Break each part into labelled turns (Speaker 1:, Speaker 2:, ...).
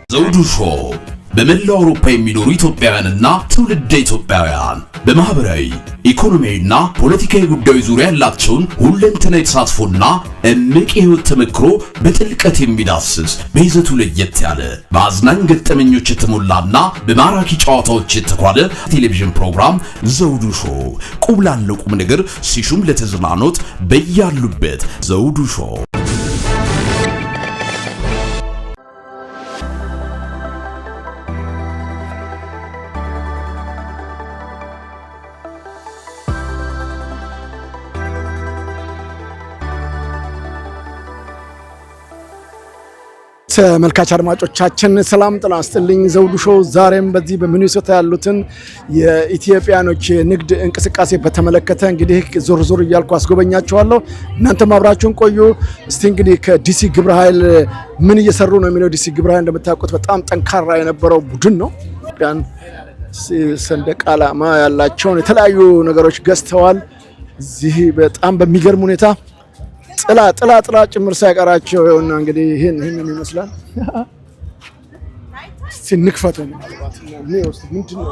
Speaker 1: ዘውዱ ሾው በመላው አውሮፓ የሚኖሩ ኢትዮጵያውያንና ትውልደ ኢትዮጵያውያን በማህበራዊ ኢኮኖሚያዊና ፖለቲካዊ ጉዳዮች ዙሪያ ያላቸውን ሁለንተናዊ ተሳትፎና እምቅ የህይወት ተመክሮ በጥልቀት የሚዳስስ በይዘቱ ለየት ያለ በአዝናኝ ገጠመኞች የተሞላና በማራኪ ጨዋታዎች የተኳለ ቴሌቪዥን ፕሮግራም ዘውዱ ሾው። ቁም ላለው ቁም ነገር ሲሹም ለተዝናኖት በያሉበት ዘውዱ ሾው።
Speaker 2: ተመልካች አድማጮቻችን ሰላም ጤና ይስጥልኝ። ዘውዱ ሾው ዛሬም በዚህ በሚኒሶታ ያሉትን የኢትዮጵያኖች ንግድ እንቅስቃሴ በተመለከተ እንግዲህ ዞር ዞር እያልኩ አስጎበኛችኋለሁ። እናንተም አብራችሁን ቆዩ። እስቲ እንግዲህ ከዲሲ ግብረ ኃይል ምን እየሰሩ ነው የሚለው ዲሲ ግብረ ኃይል እንደምታውቁት በጣም ጠንካራ የነበረው ቡድን ነው። ኢትዮጵያን ሰንደቅ ዓላማ ያላቸውን የተለያዩ ነገሮች ገዝተዋል። እዚህ በጣም በሚገርም ሁኔታ ጥላ ጭምር ሳይቀራቸው ይኸውና እንግዲህ ይሄንን ይመስላል። እስቲ እንክፈተው ማለት ነው። ውስጥ ምንድነው?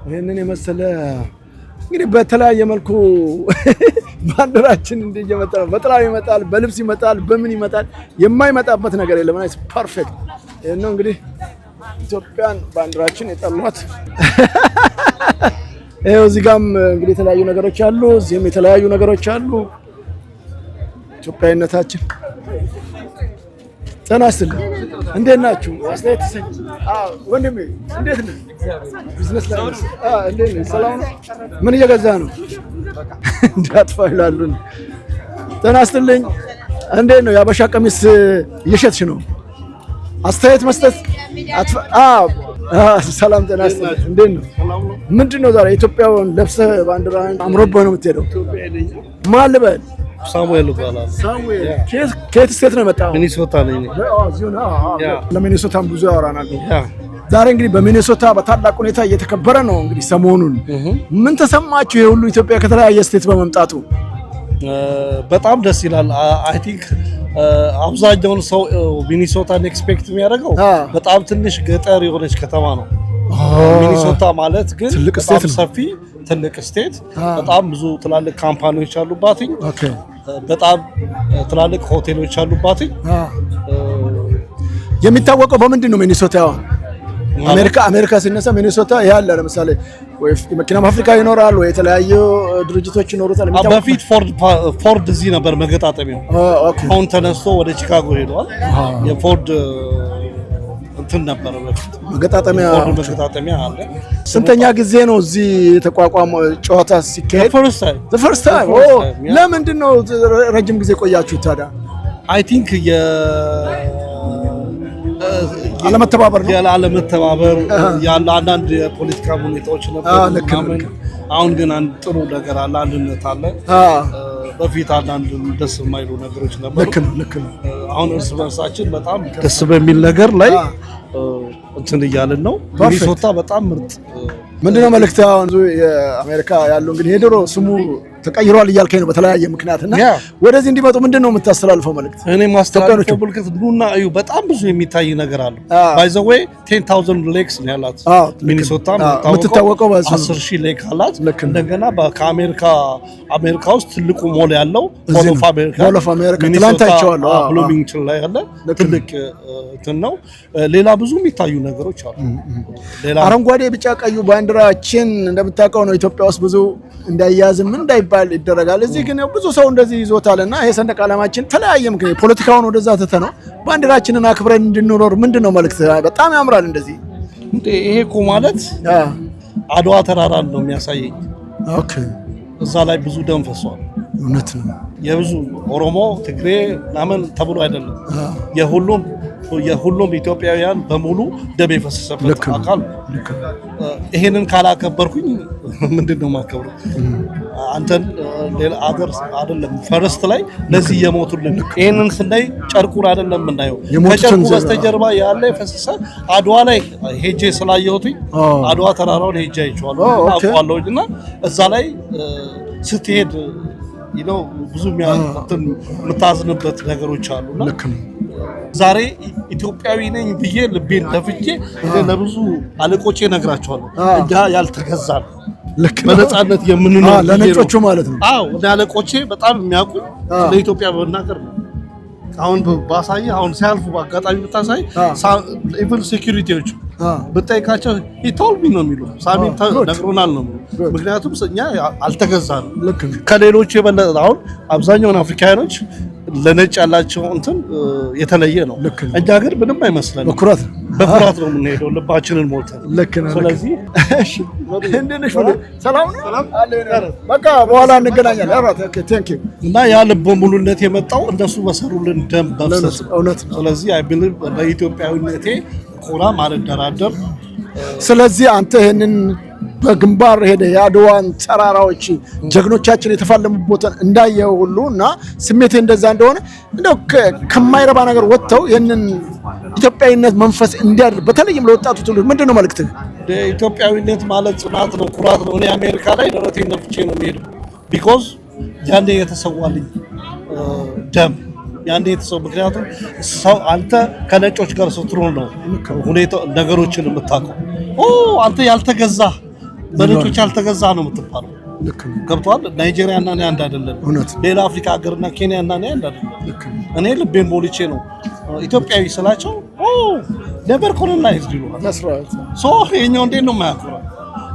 Speaker 2: ይሄንን የመሰለ እንግዲህ በተለያየ መልኩ ባንዲራችን እንደየመጣ ነው። በጥላው ይመጣል፣ በልብስ ይመጣል፣ በምን ይመጣል፣ የማይመጣበት ነገር የለም። ናይስ ፐርፌክት። ይሄን ነው እንግዲህ ኢትዮጵያን ባንዲራችን የጠሏት። ይሄው እዚህ ጋርም እንግዲህ የተለያዩ ነገሮች አሉ፣ እዚህም የተለያዩ ነገሮች አሉ። ኢትዮጵያዊነታችን ጤና ይስጥልኝ። እንዴት ናችሁ? አስተያየት ተሰኝ። ወንድሜ እንዴት ነህ? ቢዝነስ ላይ ነህ? እንዴት ነህ? ሰላም ነው? ምን እየገዛ ነው? እንዳጥፋ ይላሉ። ጤና ይስጥልኝ። እንዴት ነው? የአበሻ ቀሚስ እየሸጥሽ ነው? አስተያየት መስጠት ሰላም ጤና ይስጥልኝ። እንዴት ነው? ምንድን ነው ዛሬ ኢትዮጵያውን ለብሰህ ባንዲራህን አምሮብህ ነው የምትሄደው? ማን ልበል?
Speaker 3: ሳሙኤል ይባላል።
Speaker 2: ሳሙኤል ከየት ስቴት ነው የመጣው?
Speaker 3: ሚኒሶታ ነኝ።
Speaker 2: ለሚኒሶታም ብዙ ያወራናል። ዛሬ እንግዲህ በሚኒሶታ በታላቅ ሁኔታ እየተከበረ ነው። እንግዲህ ሰሞኑን ምን ተሰማችሁ? ይሄ ሁሉ ኢትዮጵያ ከተለያየ ስቴት በመምጣቱ
Speaker 3: በጣም ደስ ይላል። አይ ቲንክ አብዛኛውን ሰው ሚኒሶታን ኤክስፔክት የሚያደርገው በጣም ትንሽ ገጠር የሆነች ከተማ ነው። ሚኒሶታ ማለት ግን በጣም ሰፊ ትልቅ ስቴት፣ በጣም ብዙ ትላልቅ ካምፓኒዎች አሉባት፣ በጣም ትላልቅ ሆቴሎች አሉባት።
Speaker 2: የሚታወቀው በምንድን ነው ሚኒሶታ? አሜሪካ ሲነሳ ሚኒሶታ ያለ ለምሳሌ ወይ መኪና ፋብሪካ ይኖራል ወይ የተለያዩ ድርጅቶች ይኖሩታል።
Speaker 3: በፊት ፎርድ እዚህ ነበር መገጣጠሚያው። አሁን ተነስቶ ወደ ቺካጎ ሄዷል። የፎርድ እንትን ነበር በፊት መገጣጠሚያ አለ።
Speaker 2: ስንተኛ ጊዜ ነው እዚህ የተቋቋመው ጨዋታ ሲካሄድ? ፈርስት ታይም። ለምንድን ነው ረጅም ጊዜ ቆያችሁ ታዲያ?
Speaker 3: አይ ቲንክ
Speaker 2: አለመተባበር
Speaker 3: ያለ አንዳንድ የፖለቲካ ሁኔታዎች ነበሩ። አሁን ግን አንድ ጥሩ ነገር አለ፣ አንድነት አለ። በፊት አንዳንድ ደስ የማይሉ ነገሮች ነበሩ።
Speaker 2: ልክ ነው።
Speaker 3: አሁን እርስ በርሳችን በጣም ደስ በሚል ነገር ላይ እንትን እያልን ነው። ሚኒሶታ በጣም ምርጥ።
Speaker 2: ምንድነው መልእክት? አሁን የአሜሪካ ያለው እንግዲህ የድሮ ስሙ ተቀይሯል እያልከኝ ነው በተለያየ ምክንያትና ወደዚህ እንዲመጡ ምንድነው የምታስተላልፈው መልእክት?
Speaker 3: እኔ ማስተላልፈው መልእክት ኑና እዩ። በጣም ብዙ የሚታይ ነገር አለ። ባይ ዘ ዌይ 10000 ሌክስ ነው ያላት ሚኒሶታ። የምትታወቀው 10000 ሌክ አላት። እንደገና አሜሪካ ውስጥ ትልቁ ሞል ያለው ሞል ኦፍ አሜሪካ ትላንት አይቼዋለሁ። ብሉሚንግተን ላይ ያለ ትልቅ እንትን ነው። ሌላ ብዙ የሚታዩ ነገሮች አሉ።
Speaker 2: አረንጓዴ ቢጫ ቀዩ ባንዲራችን እንደምታውቀው ነው ኢትዮጵያ ውስጥ ብዙ እንዳይያዝም እንዳይባል ይደረጋል። እዚህ ግን ብዙ ሰው እንደዚህ ይዞታልና ይሄ ሰንደቅ ዓላማችን ተለያየ ምክንያት ፖለቲካውን ወደዛ ተተነው ባንዲራችንን አክብረን እንድንኖር ምንድነው መልእክት? በጣም ያምራል እንደዚህ።
Speaker 3: ይሄ እኮ ማለት አድዋ ተራራን ነው የሚያሳየኝ።
Speaker 2: ኦኬ
Speaker 3: እዛ ላይ ብዙ ደም ፈሷል።
Speaker 2: እውነት ነው።
Speaker 3: የብዙ ኦሮሞ፣ ትግሬ ምናምን ተብሎ አይደለም የሁሉም ኢትዮጵያውያን በሙሉ ደም የፈሰሰበት አካል። ይሄንን ካላከበርኩኝ ምንድነው ማከብረው? አንተን ሌላ አገር አይደለም ፈርስት ላይ ለዚህ የሞቱልን ይሄንን ስናይ ጨርቁን አይደለም የምናየው ከጨርቁ በስተጀርባ ያለ የፈሰሰ አድዋ ላይ ሄጄ ስላየሁትኝ አድዋ ተራራውን ሄጄ አይቼዋለሁ አውቀዋለሁና እዛ ላይ ስትሄድ ብዙ የምታዝንበት ነገሮች አሉና ዛሬ ኢትዮጵያዊ ነኝ ብዬ ልቤን ደፍቼ ለብዙ አለቆቼ ነግራቸዋለሁ። እኛ ያልተገዛ ነው በነፃነት የምንኖር
Speaker 2: ለነጮቹ ማለት ነው።
Speaker 3: አዎ አለቆቼ በጣም የሚያውቁ ለኢትዮጵያ በመናገር ነው። አሁን ባሳይ አሁን ሲያልፉ በአጋጣሚ ብታሳይ ኢቭን ሴኩሪቲዎች ብጠይቃቸው ይቶልቢ ነው የሚሉ ሳሚ ነግሮናል ነው። ምክንያቱም እኛ አልተገዛንም ከሌሎች የበለጠ። አሁን አብዛኛውን አፍሪካኖች ለነጭ ያላቸው እንትን የተለየ ነው። እኛ ግን ምንም አይመስለንም። በኩራት ነው የምንሄደው ልባችንን ሞልተን። ስለዚህ እሺ እንደነሽ ሰላም ነው በቃ በኋላ እንገናኛለን። ኦኬ ቴንክ ዩ። እና ያ ልበ ሙሉነት የመጣው እንደሱ በሰሩልን ደም በፍሰስ ነው። ስለዚህ አይ ቢሊቭ በኢትዮጵያዊነቴ ኮራ ማልደራደር። ስለዚህ አንተ ይሄንን በግንባር ሄደ የአድዋን ተራራዎች ጀግኖቻችን የተፋለሙበትን እንዳየው ሁሉ እና ስሜቴ እንደዛ እንደሆነ እንደው ከማይረባ ነገር ወጥተው ይሄንን ኢትዮጵያዊነት መንፈስ እንዲያድር በተለይም ለወጣቱ ትውልድ ምንድነው መልእክትህ? ኢትዮጵያዊነት ማለት ጽናት ነው፣ ኩራት ነው። እኔ አሜሪካ ላይ ደረቴን ነፍቼ ነው የምሄደው ቢኮዝ ያኔ የተሰዋልኝ ደም ያኔ የተሰው። ምክንያቱም ሰው አንተ ከነጮች ጋር ስትሮል ነው ሁኔታ ነገሮችን የምታውቀው። አንተ ያልተገዛ በነጮች ያልተገዛ ነው የምትባለው። ገብቷል። ናይጄሪያ እና እኔ አንድ አይደለም። ሌላ አፍሪካ ሀገርና ኬንያ እና እኔ አንድ አይደለም። እኔ ልቤን ሞልቼ ነው ኢትዮጵያዊ ስላቸው ነበር ኮሎናይዝድ ይሉሃል። ሶ የኛው እንዴት ነው የማያውቀው?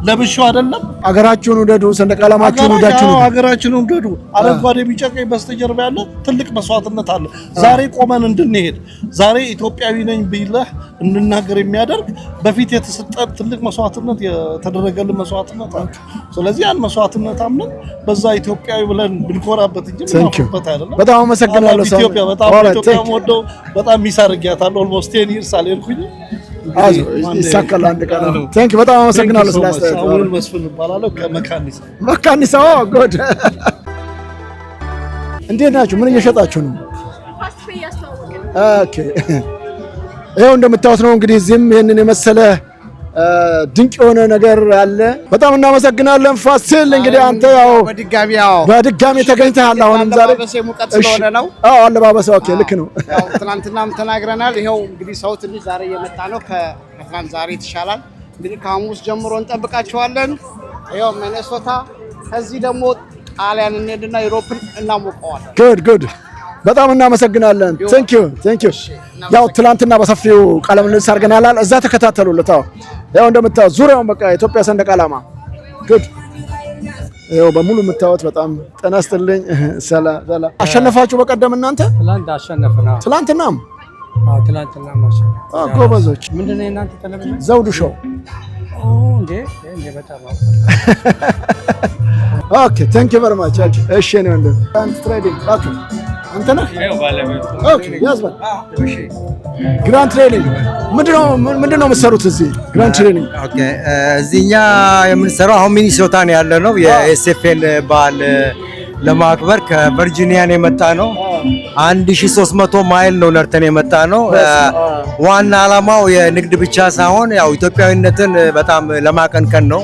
Speaker 3: ለብሻው አይደለም። አገራችሁን ውደዱ፣ ሰንደቅ ዓላማችሁን ውደዱ። አገራችሁን ውደዱ። አረንጓዴ ቢጫ ቀይ በስተጀርባ ያለ ትልቅ መስዋዕትነት አለ። ዛሬ ቆመን እንድንሄድ ዛሬ ኢትዮጵያዊ ነኝ ብለህ እንናገር የሚያደርግ በፊት የተሰጠ ትልቅ መስዋዕትነት የተደረገልን መስዋዕትነት አለ። ስለዚህ ያን መስዋዕትነት አምነን በዛ ኢትዮጵያዊ ብለን ብንኮራበት እንጂ ምንቆርበት አይደለም። በጣም አመሰግናለሁ። ኢትዮጵያ በጣም ኢትዮጵያ ወደው በጣም ሚሳርጊያታለሁ። ኦልሞስት 10 years አልሄድኩኝ። ይሳካል አንድ ቀን። ቴንክ በጣም አመሰግናለሁ ስላስተያየው። አሁን መስፍን እባላለሁ ከመካኒሳ ጎድ። እንዴት ናችሁ? ምን እየሸጣችሁ ነው? ኦኬ ይኸው እንደምታዩት ነው እንግዲህ እዚህም ይሄንን የመሰለ ድንቅ የሆነ ነገር አለ። በጣም እናመሰግናለን ፋሲል። እንግዲህ አንተ ያው በድጋሚ ተገኝተሃል። አሁንም ዛሬ ሙቀት ስለሆነ ነው። አለባበስ ኦኬ ልክ ነው።
Speaker 4: ያው ትናንትናም ተናግረናል። ይኸው እንግዲህ ሰው ትንሽ ዛሬ እየመጣ ነው። ከትናንት ዛሬ ይሻላል። እንግዲህ ከሐሙስ ጀምሮ እንጠብቃቸዋለን። ይኸው ሚኔሶታ፣ ከዚህ ደግሞ ጣሊያን እንሄድና ዩሮፕን እናሞቀዋለን። ጉድ በጣም እናመሰግናለን። ቴንክ ዩ። ያው ትላንትና በሰፊው ቃለ ምልልስ አድርገናል። እዛ ተከታተሉለት። ያው እንደምታዩት ዙሪያውን በቃ የኢትዮጵያ ሰንደቅ ዓላማ ጉድ ያው በሙሉ የምታዩት በጣም ጤና ይስጥልኝ። ሰላም አሸነፋችሁ በቀደም እናንተ?
Speaker 5: ትላንት አሸነፍና
Speaker 4: ትላንትናም
Speaker 5: ማሸነፍ
Speaker 4: ጎበዞች።
Speaker 5: ምንድነው እናንተ ቴሌቪዥን?
Speaker 4: ዘውዱ ሾው
Speaker 5: እንዴ በጣም
Speaker 4: ኦኬ ቴንክ ዩ ቨሪ ማች። እሺ ነው እንደ ትሬዲንግ ኦኬ አንተ ነህ? ኦኬ ያዝባል። ግራንድ ትሬኒንግ ምንድነው የምትሰሩት እዚህ? ግራንድ ትሬኒንግ
Speaker 5: ኦኬ እዚህኛ የምንሰራው አሁን ሚኒሶታ ነው ያለ ነው። የኤስኤፍኤል በዓል ለማክበር ከቨርጂኒያ ነው የመጣ ነው። 1300 ማይል ነው ነርተን የመጣ ነው። ዋና ዓላማው የንግድ ብቻ ሳይሆን ያው ኢትዮጵያዊነትን በጣም ለማቀንቀን ነው።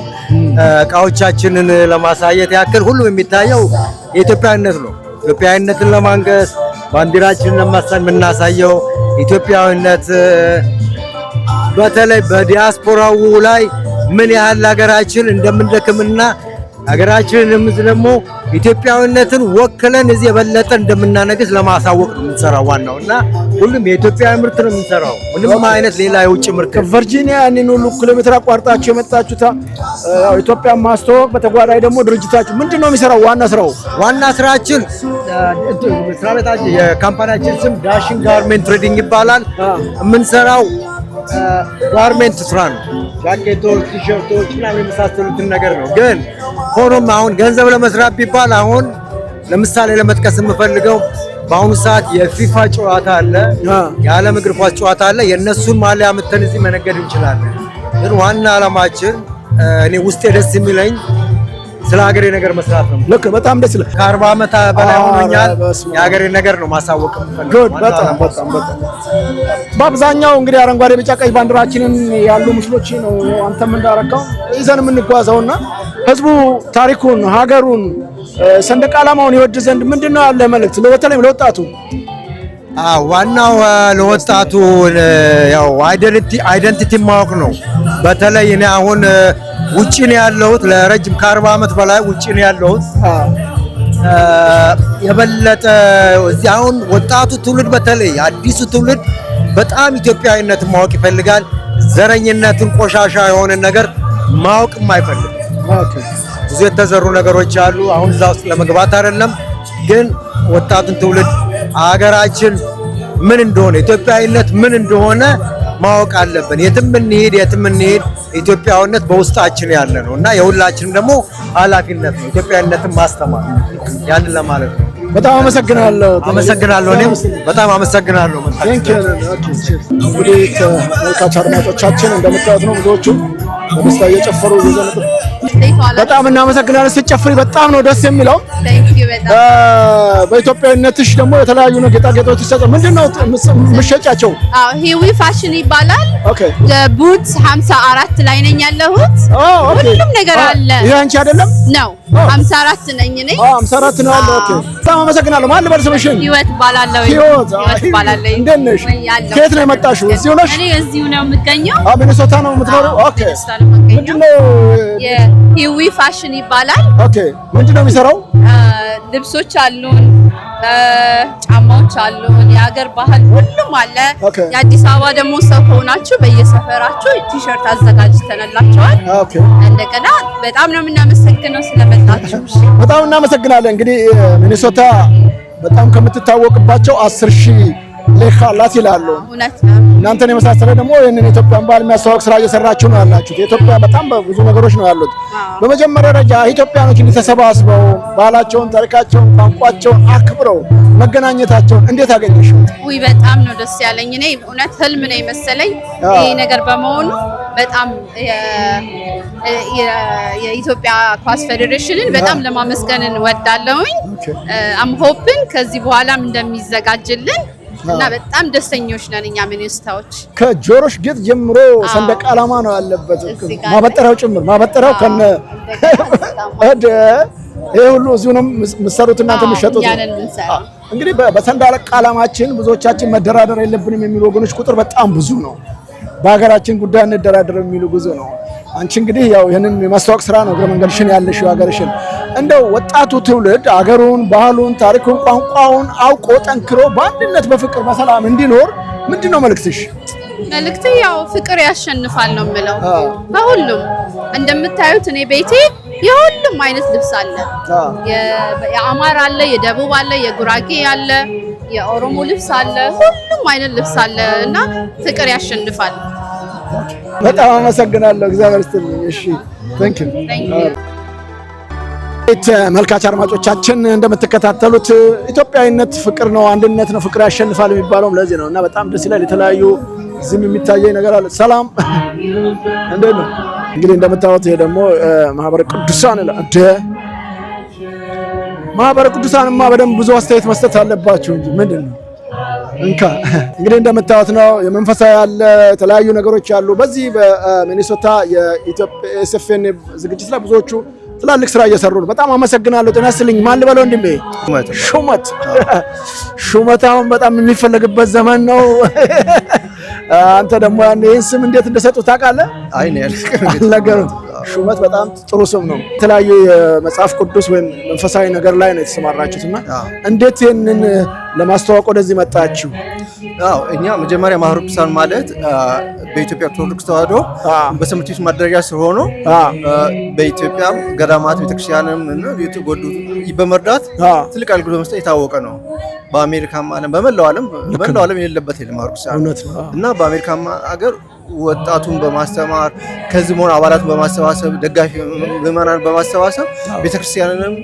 Speaker 5: እቃዎቻችንን ለማሳየት ያክል ሁሉም የሚታየው የኢትዮጵያዊነት ነው። ኢትዮጵያዊነትን ለማንገስ ባንዲራችንን ለማሳየት የምናሳየው ኢትዮጵያዊነት በተለይ በዲያስፖራው ላይ ምን ያህል ሀገራችን እንደምንደክምና ሀገራችንን ደግሞ ኢትዮጵያዊነትን ወክለን እዚህ የበለጠ እንደምናነግስ ለማሳወቅ ነው የምንሰራው ዋናው። እና ሁሉም የኢትዮጵያ ምርት ነው የምንሰራው፣ ምንም አይነት ሌላ የውጭ ምርት።
Speaker 4: ከቨርጂኒያ ያንን ሁሉ ኪሎ ሜትር አቋርጣችሁ የመጣችሁት ያው ኢትዮጵያ ማስተዋወቅ፣ በተጓዳኝ ደግሞ ድርጅታችሁ ምንድነው የሚሰራው?
Speaker 5: ዋና ስራችን መስሪያ ቤታችን የካምፓኒያችን ስም ዳሽን ጋርሜንት ትሬዲንግ ይባላል። የምንሰራው ጋርሜንት ስራ ነው። ጃኬቶች፣ ቲሸርቶች ምናምን የመሳሰሉትን ነገር ነው። ግን ሆኖም አሁን ገንዘብ ለመስራት ቢባል አሁን ለምሳሌ ለመጥቀስ የምፈልገው በአሁኑ ሰዓት የፊፋ ጨዋታ አለ፣ የዓለም እግር ኳስ ጨዋታ አለ። የእነሱን ማሊያ አምጥተን እዚህ መነገድ እንችላለን። ግን ዋና ዓላማችን እኔ ውስጤ ደስ የሚለኝ ስለ ሀገሬ ነገር መስራት ነው።
Speaker 2: ልክ በጣም ደስ ይላል።
Speaker 5: ከ40 ዓመት በላይ ሆኖኛል። የሀገሬ ነገር ነው ማሳወቅ የምፈልገው።
Speaker 2: በጣም በአብዛኛው እንግዲህ አረንጓዴ ቢጫ ቀይ ባንዲራችንን ያሉ ምስሎች ነው አንተም እንዳረካው ይዘን የምንጓዘውና ህዝቡ ታሪኩን፣ ሀገሩን፣ ሰንደቅ ዓላማውን ይወድ ዘንድ ምንድነው ያለ መልእክት በተለይም ለወጣቱ?
Speaker 5: ዋናው ለወጣቱ ያው አይደንቲቲ ማወቅ ነው። በተለይ እኔ አሁን ውጪ ነው ያለሁት ለረጅም ከ40 ዓመት በላይ ውጪ ነው ያለሁት። የበለጠ እዚህ አሁን ወጣቱ ትውልድ በተለይ አዲሱ ትውልድ በጣም ኢትዮጵያዊነትን ማወቅ ይፈልጋል። ዘረኝነትን፣ ቆሻሻ የሆነ ነገር ማወቅ የማይፈልግ ብዙ የተዘሩ ነገሮች አሉ። አሁን እዛ ውስጥ ለመግባት አይደለም፣ ግን ወጣቱን ትውልድ ሀገራችን ምን እንደሆነ ኢትዮጵያዊነት ምን እንደሆነ ማወቅ አለብን። የትም እንሂድ ኢትዮጵያዊነት በውስጣችን ያለ ነው እና የሁላችንም ደግሞ ኃላፊነት ነው ኢትዮጵያዊነትን ማስተማር። ያንን ለማለት ነው።
Speaker 2: በጣም አመሰግናለሁ።
Speaker 5: እኔም በጣም አመሰግናለሁ።
Speaker 2: እንግዲህ ተመልካች አድማጮቻችን እንደምታዩት ነው ብዙዎቹ በደስታ እየጨፈሩ እየዘነጡ በጣም እናመሰግናለን። ስትጨፍሪ በጣም ነው ደስ የሚለው። በኢትዮጵያዊነትሽ ደግሞ የተለያዩ ጌጣጌጦች ይሰጣሉ። ምንድነው የምትሸጫቸው?
Speaker 6: ሂዊ ፋሽን ይባላል። ቡት 54 ላይ ነኝ ያለሁት። ሁሉም ነገር አለ።
Speaker 2: ይሄ አንቺ አይደለም
Speaker 6: ነው? 54 ነኝ እኔ።
Speaker 2: 54 ነው ያለው። ኦኬ በጣም አመሰግናለሁ። ማን ልበል ስምሽን?
Speaker 6: ህይወት እባላለሁ።
Speaker 2: ህይወት እባላለሁ። እንዴት ነሽ? ከየት ነው የመጣሽው? እዚሁ ነሽ?
Speaker 6: እኔ እዚሁ ነው የምገኘው።
Speaker 2: ሚኒሶታ ነው የምትኖሪው? ኦኬ ምንድነው?
Speaker 6: ሂዊ ፋሽን ይባላል።
Speaker 2: ኦኬ ምንድነው የሚሰራው?
Speaker 6: ልብሶች አሉን፣ ጫማዎች አሉን፣ የሀገር ባህል ሁሉም አለ። የአዲስ አበባ ደግሞ ሰው ሆናችሁ በየሰፈራችሁ ቲሸርት አዘጋጅተንላችኋል። እንደገና በጣም ነው የምናመሰግነው ስለመጣችሁ።
Speaker 2: በጣም እናመሰግናለን። እንግዲህ ሚኒሶታ በጣም ከምትታወቅባቸው 10,000 ሌካ አላት ይላሉ።
Speaker 6: እውነት ነው።
Speaker 2: እናንተን የመሳሰለ ደግሞ ይሄንን ኢትዮጵያን ባህል የሚያስተዋውቅ ስራ እየሰራችሁ ነው ያላችሁት። የኢትዮጵያ በጣም ብዙ ነገሮች ነው ያሉት። በመጀመሪያ ደረጃ ኢትዮጵያኖች ተሰባስበው ባህላቸውን፣ ታሪካቸውን፣ ቋንቋቸውን አክብረው መገናኘታቸውን እንዴት አገኘሽው?
Speaker 6: ውይ በጣም ነው ደስ ያለኝ። እኔ እውነት ህልም ነው የመሰለኝ ይሄ ነገር በመሆኑ በጣም የኢትዮጵያ ኳስ ፌዴሬሽንን በጣም ለማመስገን እንወዳለሁኝ። አም ሆፕን ከዚህ በኋላም እንደሚዘጋጅልን እና በጣም ደስተኞች ነን እኛ ሚኒስታዎች።
Speaker 2: ከጆሮሽ ጌጥ ጀምሮ ሰንደቅ ዓላማ ነው ያለበት፣ ማበጠሪያው ጭምር ማበጠሪያው ከነ ይሄ ሁሉ እዚሁ ነው የምትሰሩት እናንተ የምትሸጡት? እንግዲህ በሰንደቅ ዓላማችን ብዙዎቻችን መደራደር የለብንም የሚሉ ወገኖች ቁጥር በጣም ብዙ ነው። በሀገራችን ጉዳይ እንደራደር የሚሉ ብዙ ነው። አንቺ እንግዲህ ያው ይሄንን የማስተዋወቅ ስራ ነው እግረ መንገድሽን ያለሽው ሀገርሽን። እንደው ወጣቱ ትውልድ አገሩን፣ ባህሉን፣ ታሪኩን፣ ቋንቋውን አውቆ ጠንክሮ በአንድነት በፍቅር በሰላም እንዲኖር ምንድነው መልእክትሽ?
Speaker 6: መልእክቴ ያው ፍቅር ያሸንፋል ነው የምለው። በሁሉም እንደምታዩት እኔ ቤቴ የሁሉም አይነት ልብስ አለ። የአማራ አለ፣ የደቡብ አለ፣ የጉራጌ አለ፣ የኦሮሞ ልብስ አለ፣ ሁሉም አይነት ልብስ አለ እና ፍቅር ያሸንፋል።
Speaker 2: በጣም አመሰግናለሁ። እግዚአብሔር ይስጥልኝ። እሺ ታንክ ዩ። ተመልካች አድማጮቻችን እንደምትከታተሉት ኢትዮጵያዊነት ፍቅር ነው፣ አንድነት ነው፣ ፍቅር ያሸንፋል የሚባለው ለዚህ ነው እና በጣም ደስ ይላል። የተለያዩ ዝም የሚታየኝ ነገር አለ። ሰላም እንዴት ነው? እንግዲህ እንደምታዩት ይሄ ደግሞ ማህበረ ቅዱሳን እንደ ማህበረ ቅዱሳንማ በደንብ ብዙ አስተያየት መስጠት አለባችሁ እንጂ ምንድን ነው እንካ እንግዲህ እንደምታዩት ነው። የመንፈሳዊ ያለ የተለያዩ ነገሮች አሉ። በዚህ በሚኒሶታ የኢትዮጵያ ኤስኤፍኤን ዝግጅት ላይ ብዙዎቹ ትላልቅ ስራ እየሰሩ ነው። በጣም አመሰግናለሁ። ጤና ይስጥልኝ። ማን ልበለው? ወንድሜ ሹመት አሁን በጣም የሚፈለግበት ዘመን ነው። አንተ ደግሞ ይህን ስም እንዴት እንደሰጡት ታውቃለህ? አልነገሩም። ሹመት በጣም ጥሩ ስም ነው። የተለያዩ የመጽሐፍ ቅዱስ ወይም መንፈሳዊ ነገር ላይ ነው የተሰማራችሁት እና እንዴት ይህንን ለማስተዋወቅ ወደዚህ መጣችሁ?
Speaker 5: እኛ መጀመሪያ ማህበረ ቅዱሳን ማለት በኢትዮጵያ ኦርቶዶክስ ተዋሕዶ በሰንበት ቤት ማደረጃ ስለሆነ በኢትዮጵያ ገዳማት ቤተክርስቲያንም እና የተጎዱ በመርዳት ትልቅ አገልግሎት በመስጠት የታወቀ ነው። በአሜሪካም ዓለም በመላው ዓለም የሌለበት የለም ማህበረ ቅዱሳን እና በአሜሪካም ሀገር ወጣቱን በማስተማር ከዚህ ሆነ አባላቱን በማሰባሰብ ደጋፊ ምዕመናን በማሰባሰብ ቤተክርስቲያንንም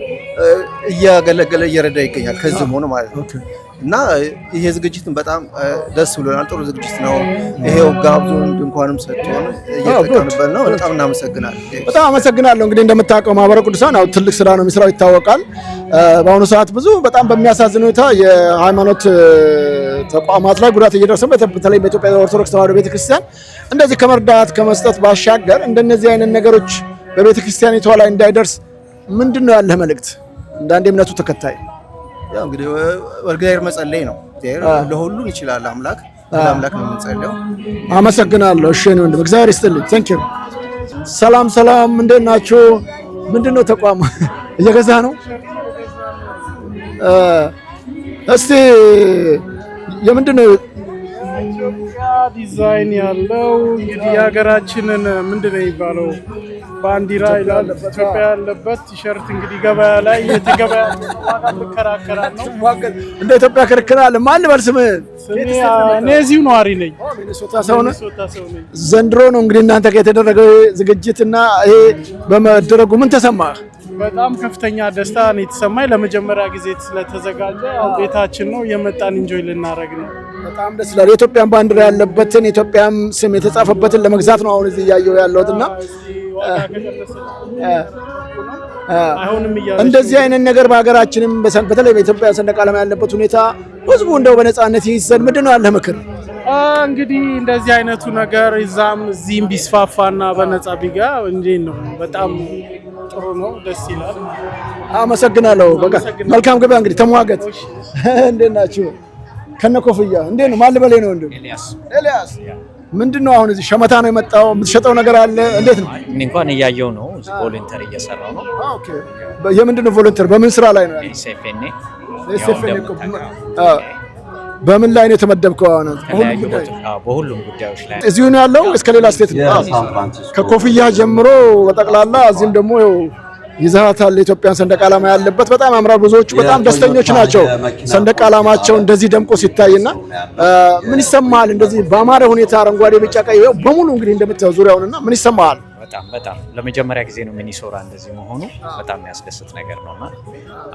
Speaker 5: እያገለገለ እየረዳ ይገኛል ከዚህ ሆነ ማለት ነው። እና ይሄ ዝግጅትን በጣም ደስ ብሎናል። ጥሩ ዝግጅት ነው። ይሄው ጋብዞን ድንኳንም ሰጥቶን እየተቀበልን ነው። በጣም እናመሰግናለን።
Speaker 2: በጣም አመሰግናለሁ። እንግዲህ እንደምታውቀው ማህበረ ቅዱሳን አው ትልቅ ስራ ነው የሚሰራው ይታወቃል። በአሁኑ ሰዓት ብዙ በጣም በሚያሳዝን ሁኔታ የሃይማኖት ተቋማት ላይ ጉዳት እየደረሰ በተለይ በኢትዮጵያ ኦርቶዶክስ ተዋሕዶ ቤተክርስቲያን እንደዚህ ከመርዳት ከመስጠት ባሻገር እንደነዚህ አይነት ነገሮች በቤተክርስቲያኒቷ ላይ እንዳይደርስ ምንድነው ያለህ መልእክት እንደ አንድ እምነቱ ተከታይ?
Speaker 5: ያው እንግዲህ ወርጋየር መጸለይ ነው። ለሁሉም ይችላል አምላክ ለአምላክ ነው የምንጸልየው።
Speaker 2: አመሰግናለሁ። እሺ ነው ወንድም እግዚአብሔር ይስጥልኝ። ታንክ ዩ። ሰላም ሰላም፣ እንዴት ናችሁ? ምንድነው ተቋም እየገዛህ ነው? እስቲ የምንድነው
Speaker 7: ኢትዮጵያ ዲዛይን ያለው እንግዲህ የሀገራችንን ምንድነው የሚባለው ባንዲራ ይላል ኢትዮጵያ ያለበት ቲሸርት እንግዲህ ገበያ ላይ የተገበያ ዋጋ መከራከራል ነው።
Speaker 2: እንደ ኢትዮጵያ ክርክራል። ማን ልበል ስምህን?
Speaker 7: እኔ እዚሁ ነዋሪ ነኝ።
Speaker 2: ሚኒሶታ ሰው ነኝ። ዘንድሮ ነው እንግዲህ እናንተ ጋር የተደረገው ዝግጅትና ይሄ በመደረጉ ምን ተሰማህ?
Speaker 7: በጣም ከፍተኛ ደስታ ነው የተሰማኝ። ለመጀመሪያ ጊዜ ስለተዘጋጀ ቤታችን ነው የመጣን ኢንጆይ ልናደርግ ነው።
Speaker 2: በጣም ደስ ይላል። የኢትዮጵያን ባንዲራ ያለበትን የኢትዮጵያም ስም የተጻፈበትን ለመግዛት ነው አሁን እዚህ እያየሁ ያለሁትና እንደዚህ አይነት ነገር በሀገራችንም በተለይ በኢትዮጵያ ሰንደቅ ዓላማ ያለበት ሁኔታ ህዝቡ እንደው በነፃነት ይይዘን ምንድነው ያለ ምክር?
Speaker 7: እንግዲህ እንደዚህ አይነቱ ነገር እዚህም ቢስፋፋና በነፃ ቢጋ እንዴት ነው በጣም ጥሩ ነው፣ ደስ ይላል።
Speaker 2: አመሰግናለሁ። በቃ መልካም ገበያ። እንግዲህ ተሟገት። እንዴት ናችሁ? ከነ ኮፍያ እንዴት ነው? ማን ልበለኝ ነው? ኤልያስ ምንድነው አሁን እዚህ ሸመታ ነው የመጣው? የምትሸጠው ነገር አለ? እንዴት ነው?
Speaker 8: እኔ እንኳን እያየው ነው። እዚህ ቮለንተሪ እየሰራው ነው።
Speaker 2: ኦኬ። የምንድነው ቮለንተሪ? በምን ስራ ላይ ነው?
Speaker 8: ኤስኤፍኤን
Speaker 2: በምን ላይ ነው የተመደብከው? አሁን
Speaker 8: በሁሉም ጉዳዮች ላይ
Speaker 2: እዚሁ ነው ያለው እስከ ሌላ ስቴት ከኮፍያ ጀምሮ በጠቅላላ እዚህም ደግሞ ይዛታል የኢትዮጵያን ሰንደቅ ዓላማ ያለበት በጣም ያምራል። ብዙዎቹ በጣም ደስተኞች ናቸው ሰንደቅ ዓላማቸው እንደዚህ ደምቆ ሲታይና ምን ይሰማል? እንደዚህ በአማረ ሁኔታ አረንጓዴ፣ ቢጫ፣ ቀይ በሙሉ እንግዲህ እንደምታየው ዙሪያውንና ምን ይሰማል?
Speaker 8: በጣም ለመጀመሪያ ጊዜ ነው ሚኒሶራ እንደዚህ መሆኑ በጣም የሚያስደስት ነገር ነውና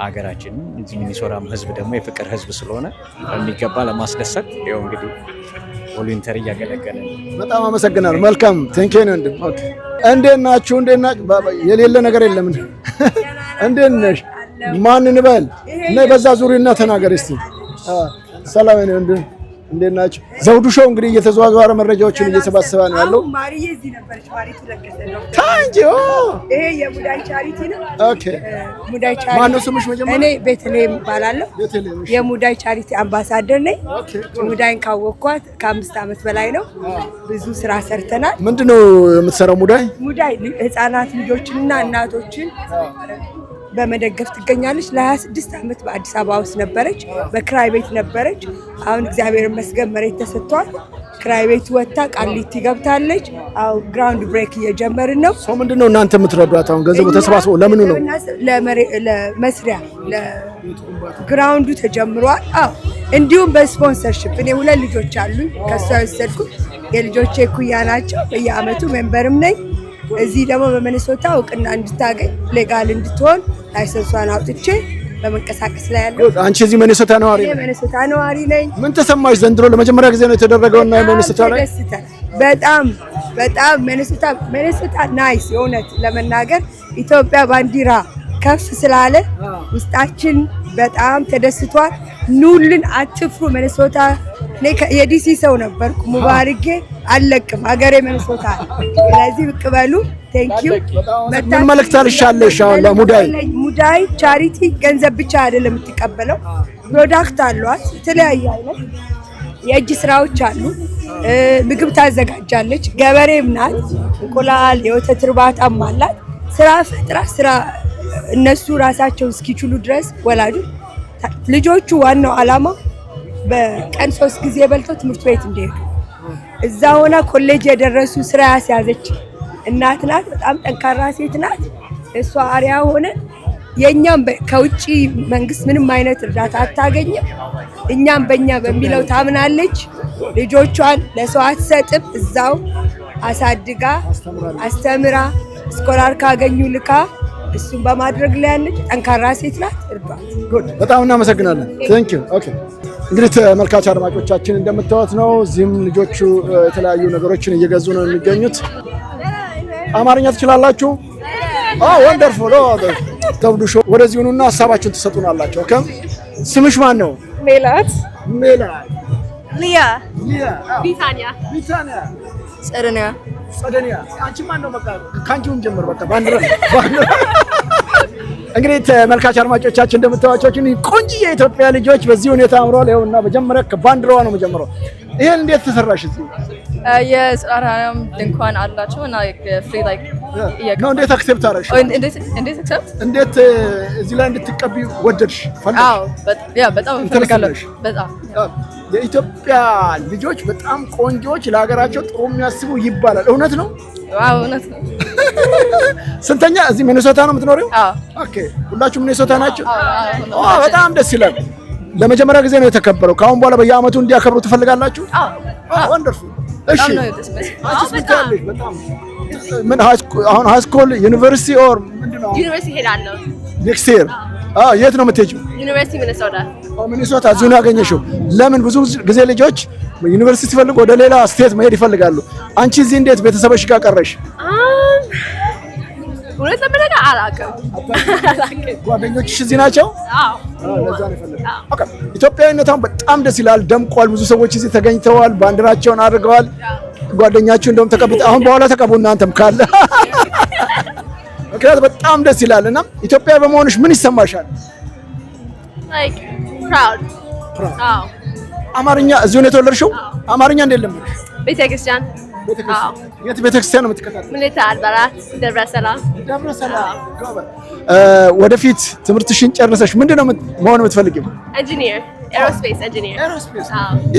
Speaker 8: ሀገራችን እዚህ ሚኒሶራም ህዝብ ደግሞ የፍቅር ህዝብ ስለሆነ በሚገባ ለማስደሰት ይኸው እንግዲህ ቮለንተሪ እያገለገለ ነው።
Speaker 2: በጣም አመሰግናለሁ። መልካም ቴንክ ዩ ወንድም። ኦኬ እንዴት ናችሁ? የሌለ ነገር የለም። እንዴት ነሽ? ማን እንበል? ነይ በዛ ዙሪና ተናገር እስቲ። ሰላም ነው ወንድም። እንዴት ናችሁ? ዘውዱ ሾው እንግዲህ እየተዘዋወረ መረጃዎችን እየሰባሰበ ነው ያለው።
Speaker 9: ማሪዬ እዚህ ነበርች። ማሪቱ ለገሰ ነው
Speaker 2: ታንጂ።
Speaker 9: ይሄ የሙዳይ ቻሪቲ ነው።
Speaker 2: ኦኬ
Speaker 9: ሙዳይ ቻሪቲ።
Speaker 2: ማን ነው ስምሽ? መጀመሪያ
Speaker 9: እኔ ቤተልሔም እባላለሁ። የሙዳይ ቻሪቲ አምባሳደር ነኝ። ሙዳይን ካወቅኳት ከ5 ዓመት በላይ ነው። ብዙ ስራ ሰርተናል።
Speaker 2: ምንድነው የምትሰራው ሙዳይ?
Speaker 9: ሙዳይ ህፃናት ልጆችንና እናቶችን በመደገፍ ትገኛለች። ለ26 ዓመት በአዲስ አበባ ውስጥ ነበረች። በክራይ ቤት ነበረች። አሁን እግዚአብሔር ይመስገን መሬት ተሰጥቷል። ክራይ ቤት ወጣ ቃሊቲ ገብታለች። አሁን ግራውንድ ብሬክ እየጀመርን ነው።
Speaker 2: ሰው ምንድነው እናንተ የምትረዷት? አሁን ገንዘቡ ተሰባስቦ ለምኑ ነው?
Speaker 9: ለመስሪያ ለግራውንዱ ተጀምሯል። እንዲሁም በስፖንሰርሺፕ እኔ 2 ልጆች አሉኝ ከሷ የወሰድኩት የልጆቼ ኩያ ናቸው። በየአመቱ ሜምበርም ነኝ። እዚህ ደግሞ በሚኒሶታ እውቅና እንድታገኝ ሌጋል እንድትሆን ላይሰንሷን አውጥቼ በመንቀሳቀስ ላይ ያለው።
Speaker 2: አንቺ እዚህ ሚኒሶታ ነዋሪ ነኝ?
Speaker 9: ሚኒሶታ ነዋሪ ነኝ።
Speaker 2: ምን ተሰማሽ? ዘንድሮ ለመጀመሪያ ጊዜ ነው የተደረገውና ሚኒሶታ ላይ በጣም ሚኒሶታ ናይስ። የእውነት ለመናገር ኢትዮጵያ ባንዲራ ከፍ ስላለ ውስጣችን በጣም ተደስቷል። ኑልን፣ አትፍሩ። ሚኒሶታ እኔ የዲሲ ሰው ነበርኩ። ሙባርጌ አለቅም ሀገሬ ሚኒሶታ። ስለዚህ ብቅ በሉ። ቴንክ ዩ። ምን መልእክት አልሻለሽ? አሁን
Speaker 9: ሙዳይ ቻሪቲ ገንዘብ ብቻ አይደለም የምትቀበለው፣ ፕሮዳክት አሏት። የተለያየ አይነት የእጅ ስራዎች አሉ። ምግብ ታዘጋጃለች። ገበሬም ናት። እንቁላል፣ የወተት እርባታም አላት። ስራ ፈጥራ እነሱ ራሳቸው እስኪችሉ ድረስ ወላጆች ልጆቹ ዋናው ዓላማ በቀን 3 ጊዜ በልተው ትምህርት ቤት እንዲሄዱ እዛ ሆና ኮሌጅ የደረሱ ስራ ያስያዘች እናት ናት። በጣም ጠንካራ ሴት ናት። እሷ አሪያ ሆነ የኛም ከውጪ መንግስት ምንም አይነት እርዳታ አታገኝም። እኛም በእኛ በሚለው ታምናለች። ልጆቿን ለሰው አትሰጥም። እዛው አሳድጋ አስተምራ ስኮላር ካገኙ ልካ እሱን በማድረግ ላይ ያለች ጠንካራ ሴት ናት። እርዷት።
Speaker 2: በጣም እናመሰግናለን። ቴንክ ዩ። ኦኬ እንግዲህ ተመልካች አድማጮቻችን እንደምታዩት ነው። እዚህም ልጆቹ የተለያዩ ነገሮችን እየገዙ ነው የሚገኙት። አማርኛ ትችላላችሁ? ወንደርፉል። ዘውዱ ሾው ወደዚህ ሁኑና ሀሳባችሁን ትሰጡናላችሁ። ኦኬ ስምሽ ማን ነው?
Speaker 10: ሜላት።
Speaker 2: ሜላት።
Speaker 10: ሊያ።
Speaker 2: ሊያ።
Speaker 10: ቢታንያ።
Speaker 2: ቢታንያ።
Speaker 10: ጸደንያ።
Speaker 2: ጸደንያ። አንቺ ማን ነው? በቃ ካንቺውን ጀምር። በቃ ባንዲራ እንግዲህ ተመልካች አድማጮቻችን እንደምታዩዋቸው ቆንጆ የኢትዮጵያ ልጆች በዚህ ሁኔታ አምረዋል። ይኸውና መጀመሪያ ከባንዲራዋ ነው መጀመሪያው። ይሄን እንዴት ተሰራሽ? እዚህ
Speaker 10: የጽራራም ድንኳን አላቸው እና ፍሪ ላይክ
Speaker 2: ነው። እንዴት አክሴፕት አደረግሽ?
Speaker 10: እንዴት አክሴፕት
Speaker 2: እንዴት እዚህ ላይ እንድትቀቢ ወደድሽ?
Speaker 10: አዎ በጣም እፈልጋለሁ። በጣም
Speaker 2: የኢትዮጵያ ልጆች በጣም ቆንጆች፣ ለሀገራቸው ጥሩ የሚያስቡ ይባላል። እውነት ነው?
Speaker 10: አዎ እውነት ነው።
Speaker 2: ስንተኛ? እዚህ ሚኒሶታ ነው የምትኖሪው?
Speaker 10: አዎ።
Speaker 2: ኦኬ ሁላችሁም ሚኒሶታ ናቸው?
Speaker 10: አዎ።
Speaker 2: በጣም ደስ ይላል። ለመጀመሪያ ጊዜ ነው የተከበረው። ከአሁን በኋላ በየአመቱ እንዲያከብሩ ትፈልጋላችሁ?
Speaker 10: አዎ።
Speaker 2: ወንደርፉል። እሺ
Speaker 10: በጣም
Speaker 2: ምን አሁን ሃይስኩል ዩኒቨርሲቲ ኦር ምንድነው?
Speaker 10: ዩኒቨርሲቲ ሄዳለሁ
Speaker 2: ኔክስት ይር። የት ነው የምትሄጂው?
Speaker 10: ዩኒቨርሲቲ ሚኒሶታ።
Speaker 2: ሚኒሶታ እዚሁ ነው ያገኘሽው? ለምን ብዙ ጊዜ ልጆች ዩኒቨርሲቲ ሲፈልጉ ወደ ሌላ ስቴት መሄድ ይፈልጋሉ። አንቺ እዚህ እንዴት ቤተሰብሽ ጋር ቀረሽ?
Speaker 10: ሁለት ለምን አላውቅም።
Speaker 2: ጓደኞችሽ እዚህ ናቸው?
Speaker 10: አዎ።
Speaker 2: ለዛ ነው የፈለግኩት። ኦኬ ኢትዮጵያዊነቷን በጣም ደስ ይላል። ደምቋል። ብዙ ሰዎች እዚህ ተገኝተዋል። ባንዲራቸውን አድርገዋል። ጓደኛችሁ እንደውም ተቀብጠ አሁን በኋላ ተቀቡ እናንተም ካለ ምክንያቱም በጣም ደስ ይላል። እና ኢትዮጵያ በመሆንሽ ምን ይሰማሻል?
Speaker 10: ላይክ ፕራውድ። አዎ።
Speaker 2: አማርኛ እዚሁ ነው የተወለድሽው? አማርኛ እንዴት ለምንሽ?
Speaker 10: ቤተክርስቲያን።
Speaker 2: አዎ። የት ቤተክርስቲያን ነው የምትከታተለው?
Speaker 10: ምልዕተ አድባራት ደብረ ሰላም።
Speaker 2: ደብረ ሰላም። ወደፊት ትምህርትሽን ጨርሰሽ ምንድነው መሆን የምትፈልጊው?
Speaker 10: ኢንጂነር፣ ኤሮስፔስ ኢንጂነር።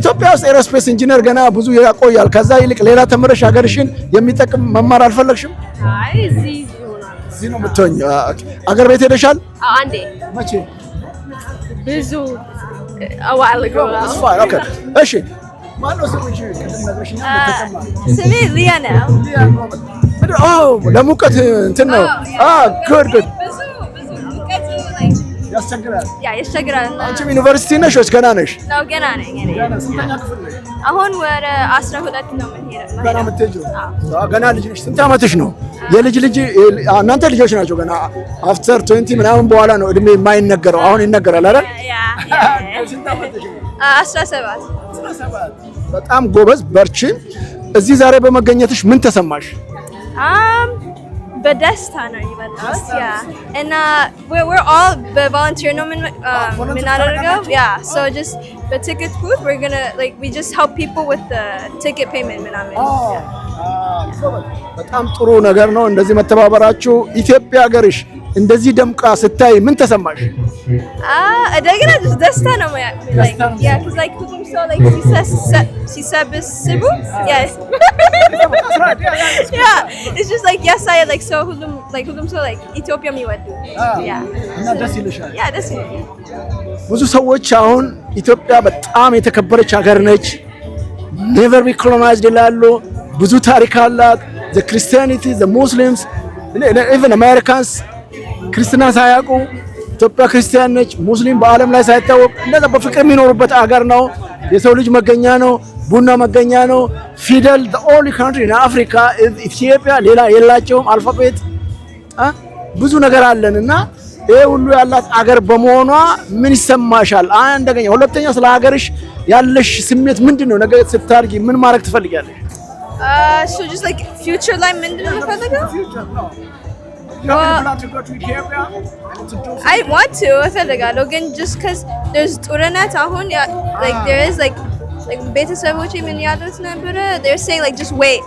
Speaker 2: ኢትዮጵያ ውስጥ ኤሮስፔስ ኢንጂነር ገና ብዙ ያቆያል። ከዛ ይልቅ ሌላ ተምረሽ ሀገርሽን የሚጠቅም መማር አልፈለግሽም?
Speaker 10: አይ እዚህ
Speaker 2: ነው የምትሆኚው። አገር ቤት ሄደሻል?
Speaker 10: አንዴ።
Speaker 2: መቼ?
Speaker 10: ብዙ while ago.
Speaker 2: ኦኬ እሺ ማነው ስምሽ?
Speaker 10: ስሜ ሊያ ነው።
Speaker 2: ለሙቀት እንትን ነው። ጉድ
Speaker 10: ያስቸግራል።
Speaker 2: አንቺም ዩኒቨርሲቲ ነሽ ወይስ ገና ነሽ?
Speaker 10: ነው ገና ነኝ። አሁን ወደ 12 ነው የምንሄደው።
Speaker 2: ገና የምትሄጂው? ገና ልጅ ነሽ። ስንት ዓመትሽ ነው? የልጅ እናንተ ልጆች ናቸው ገና። አፍተር 20 ምናምን በኋላ ነው እድሜ የማይነገረው። አሁን ይነገራል አይደል?
Speaker 10: 17።
Speaker 2: በጣም ጎበዝ፣ በርቺ። እዚህ ዛሬ በመገኘትሽ ምን ተሰማሽ?
Speaker 10: በደስታ ነው የመጣሁት። እና we're all በቮለንቲር ነው የምናደርገው። so just the ticket booth we just help people with the ticket payment ምናምን።
Speaker 2: በጣም ጥሩ ነገር ነው እንደዚህ መተባበራችሁ። ኢትዮጵያ ሀገርሽ እንደዚህ ደምቃ ስታይ ምን ተሰማሽ?
Speaker 10: እንደገና ደስታ ነው because like ሁሉም ሰው ሲሰበስቡ it's just like ያሳያል like so ሁሉም ሰው like ኢትዮጵያ የሚወዱ
Speaker 2: እና ደስ ይልሻል?
Speaker 10: ደስ ይላል።
Speaker 2: ብዙ ሰዎች አሁን ኢትዮጵያ በጣም የተከበረች ሀገር ነች፣ never be colonized ይላሉ። ብዙ ታሪክ አላት። the Christianity, the Muslims, even Americans ክርስትና ሳያውቁ ኢትዮጵያ ክርስቲያን ነች። ሙስሊም በዓለም ላይ ሳይታወቅ እንደዛ በፍቅር የሚኖሩበት ሀገር ነው። የሰው ልጅ መገኛ ነው። ቡና መገኛ ነው። ፊደል the only country in Africa is Ethiopia። ሌላ የላቸውም። አልፋቤት ብዙ ነገር አለን እና ይሄ ሁሉ ያላት አገር በመሆኗ ምን ይሰማሻል? አንደኛ። ሁለተኛ ስለ ሀገርሽ ያለሽ ስሜት ምንድነው? ነገ ስታርጊ ምን ማድረግ ትፈልጊያለሽ?
Speaker 10: so just like future ላይ ምንድነው የምፈልገው? I want to እፈልጋለሁ ግን just cuz there's ጦርነት አሁን like there is like ቤተሰቦቼ ምን ያሉት ነበረ? they're saying like just wait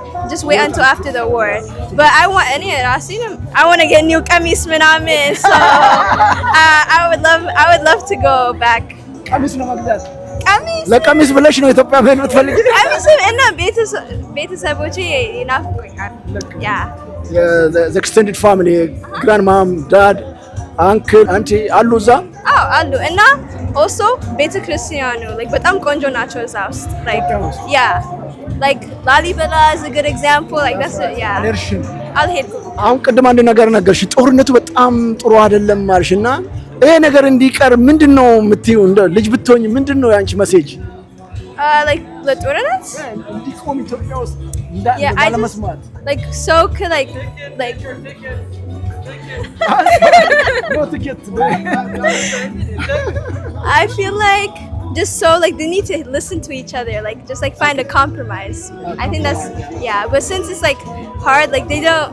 Speaker 10: until after the war, but I want to get new ቀሚስ ምናምን, so I would love to go back.
Speaker 2: ቀሚስ ነው መግዛት? ለቀሚስ ብለሽ ነው ኢትዮጵያ መሄድ የምትፈልጊ?
Speaker 10: ቀሚስ እና ቤተሰቦቼ ይናፍቁኛል።
Speaker 2: the extended family, grandmom, dad, አንክል አንቲ አሉ እዛ?
Speaker 10: አዎ አሉ። እና also ቤተክርስቲያኑ like በጣም ቆንጆ ናቸው እዛ ውስጥ like yeah like ላሊበላ is a good example like that's it yeah አልሄድኩም።
Speaker 2: አሁን ቅድም አንድ ነገር ነገርሽ ጦርነቱ በጣም ጥሩ አይደለም ማለሽና ይሄ ነገር እንዲቀር ምንድነው የምትይው? እንደ ልጅ ብትሆኝ ምንድነው ያንቺ ሜሴጅ?
Speaker 10: like ለጦርነት
Speaker 2: እንዲቆም ኢትዮጵያ ውስጥ እንዳለመስማት
Speaker 10: like so could like
Speaker 2: no ticket.
Speaker 10: I feel like just so like they need to listen to each other like just like find a compromise. I think that's yeah but since it's like hard like they don't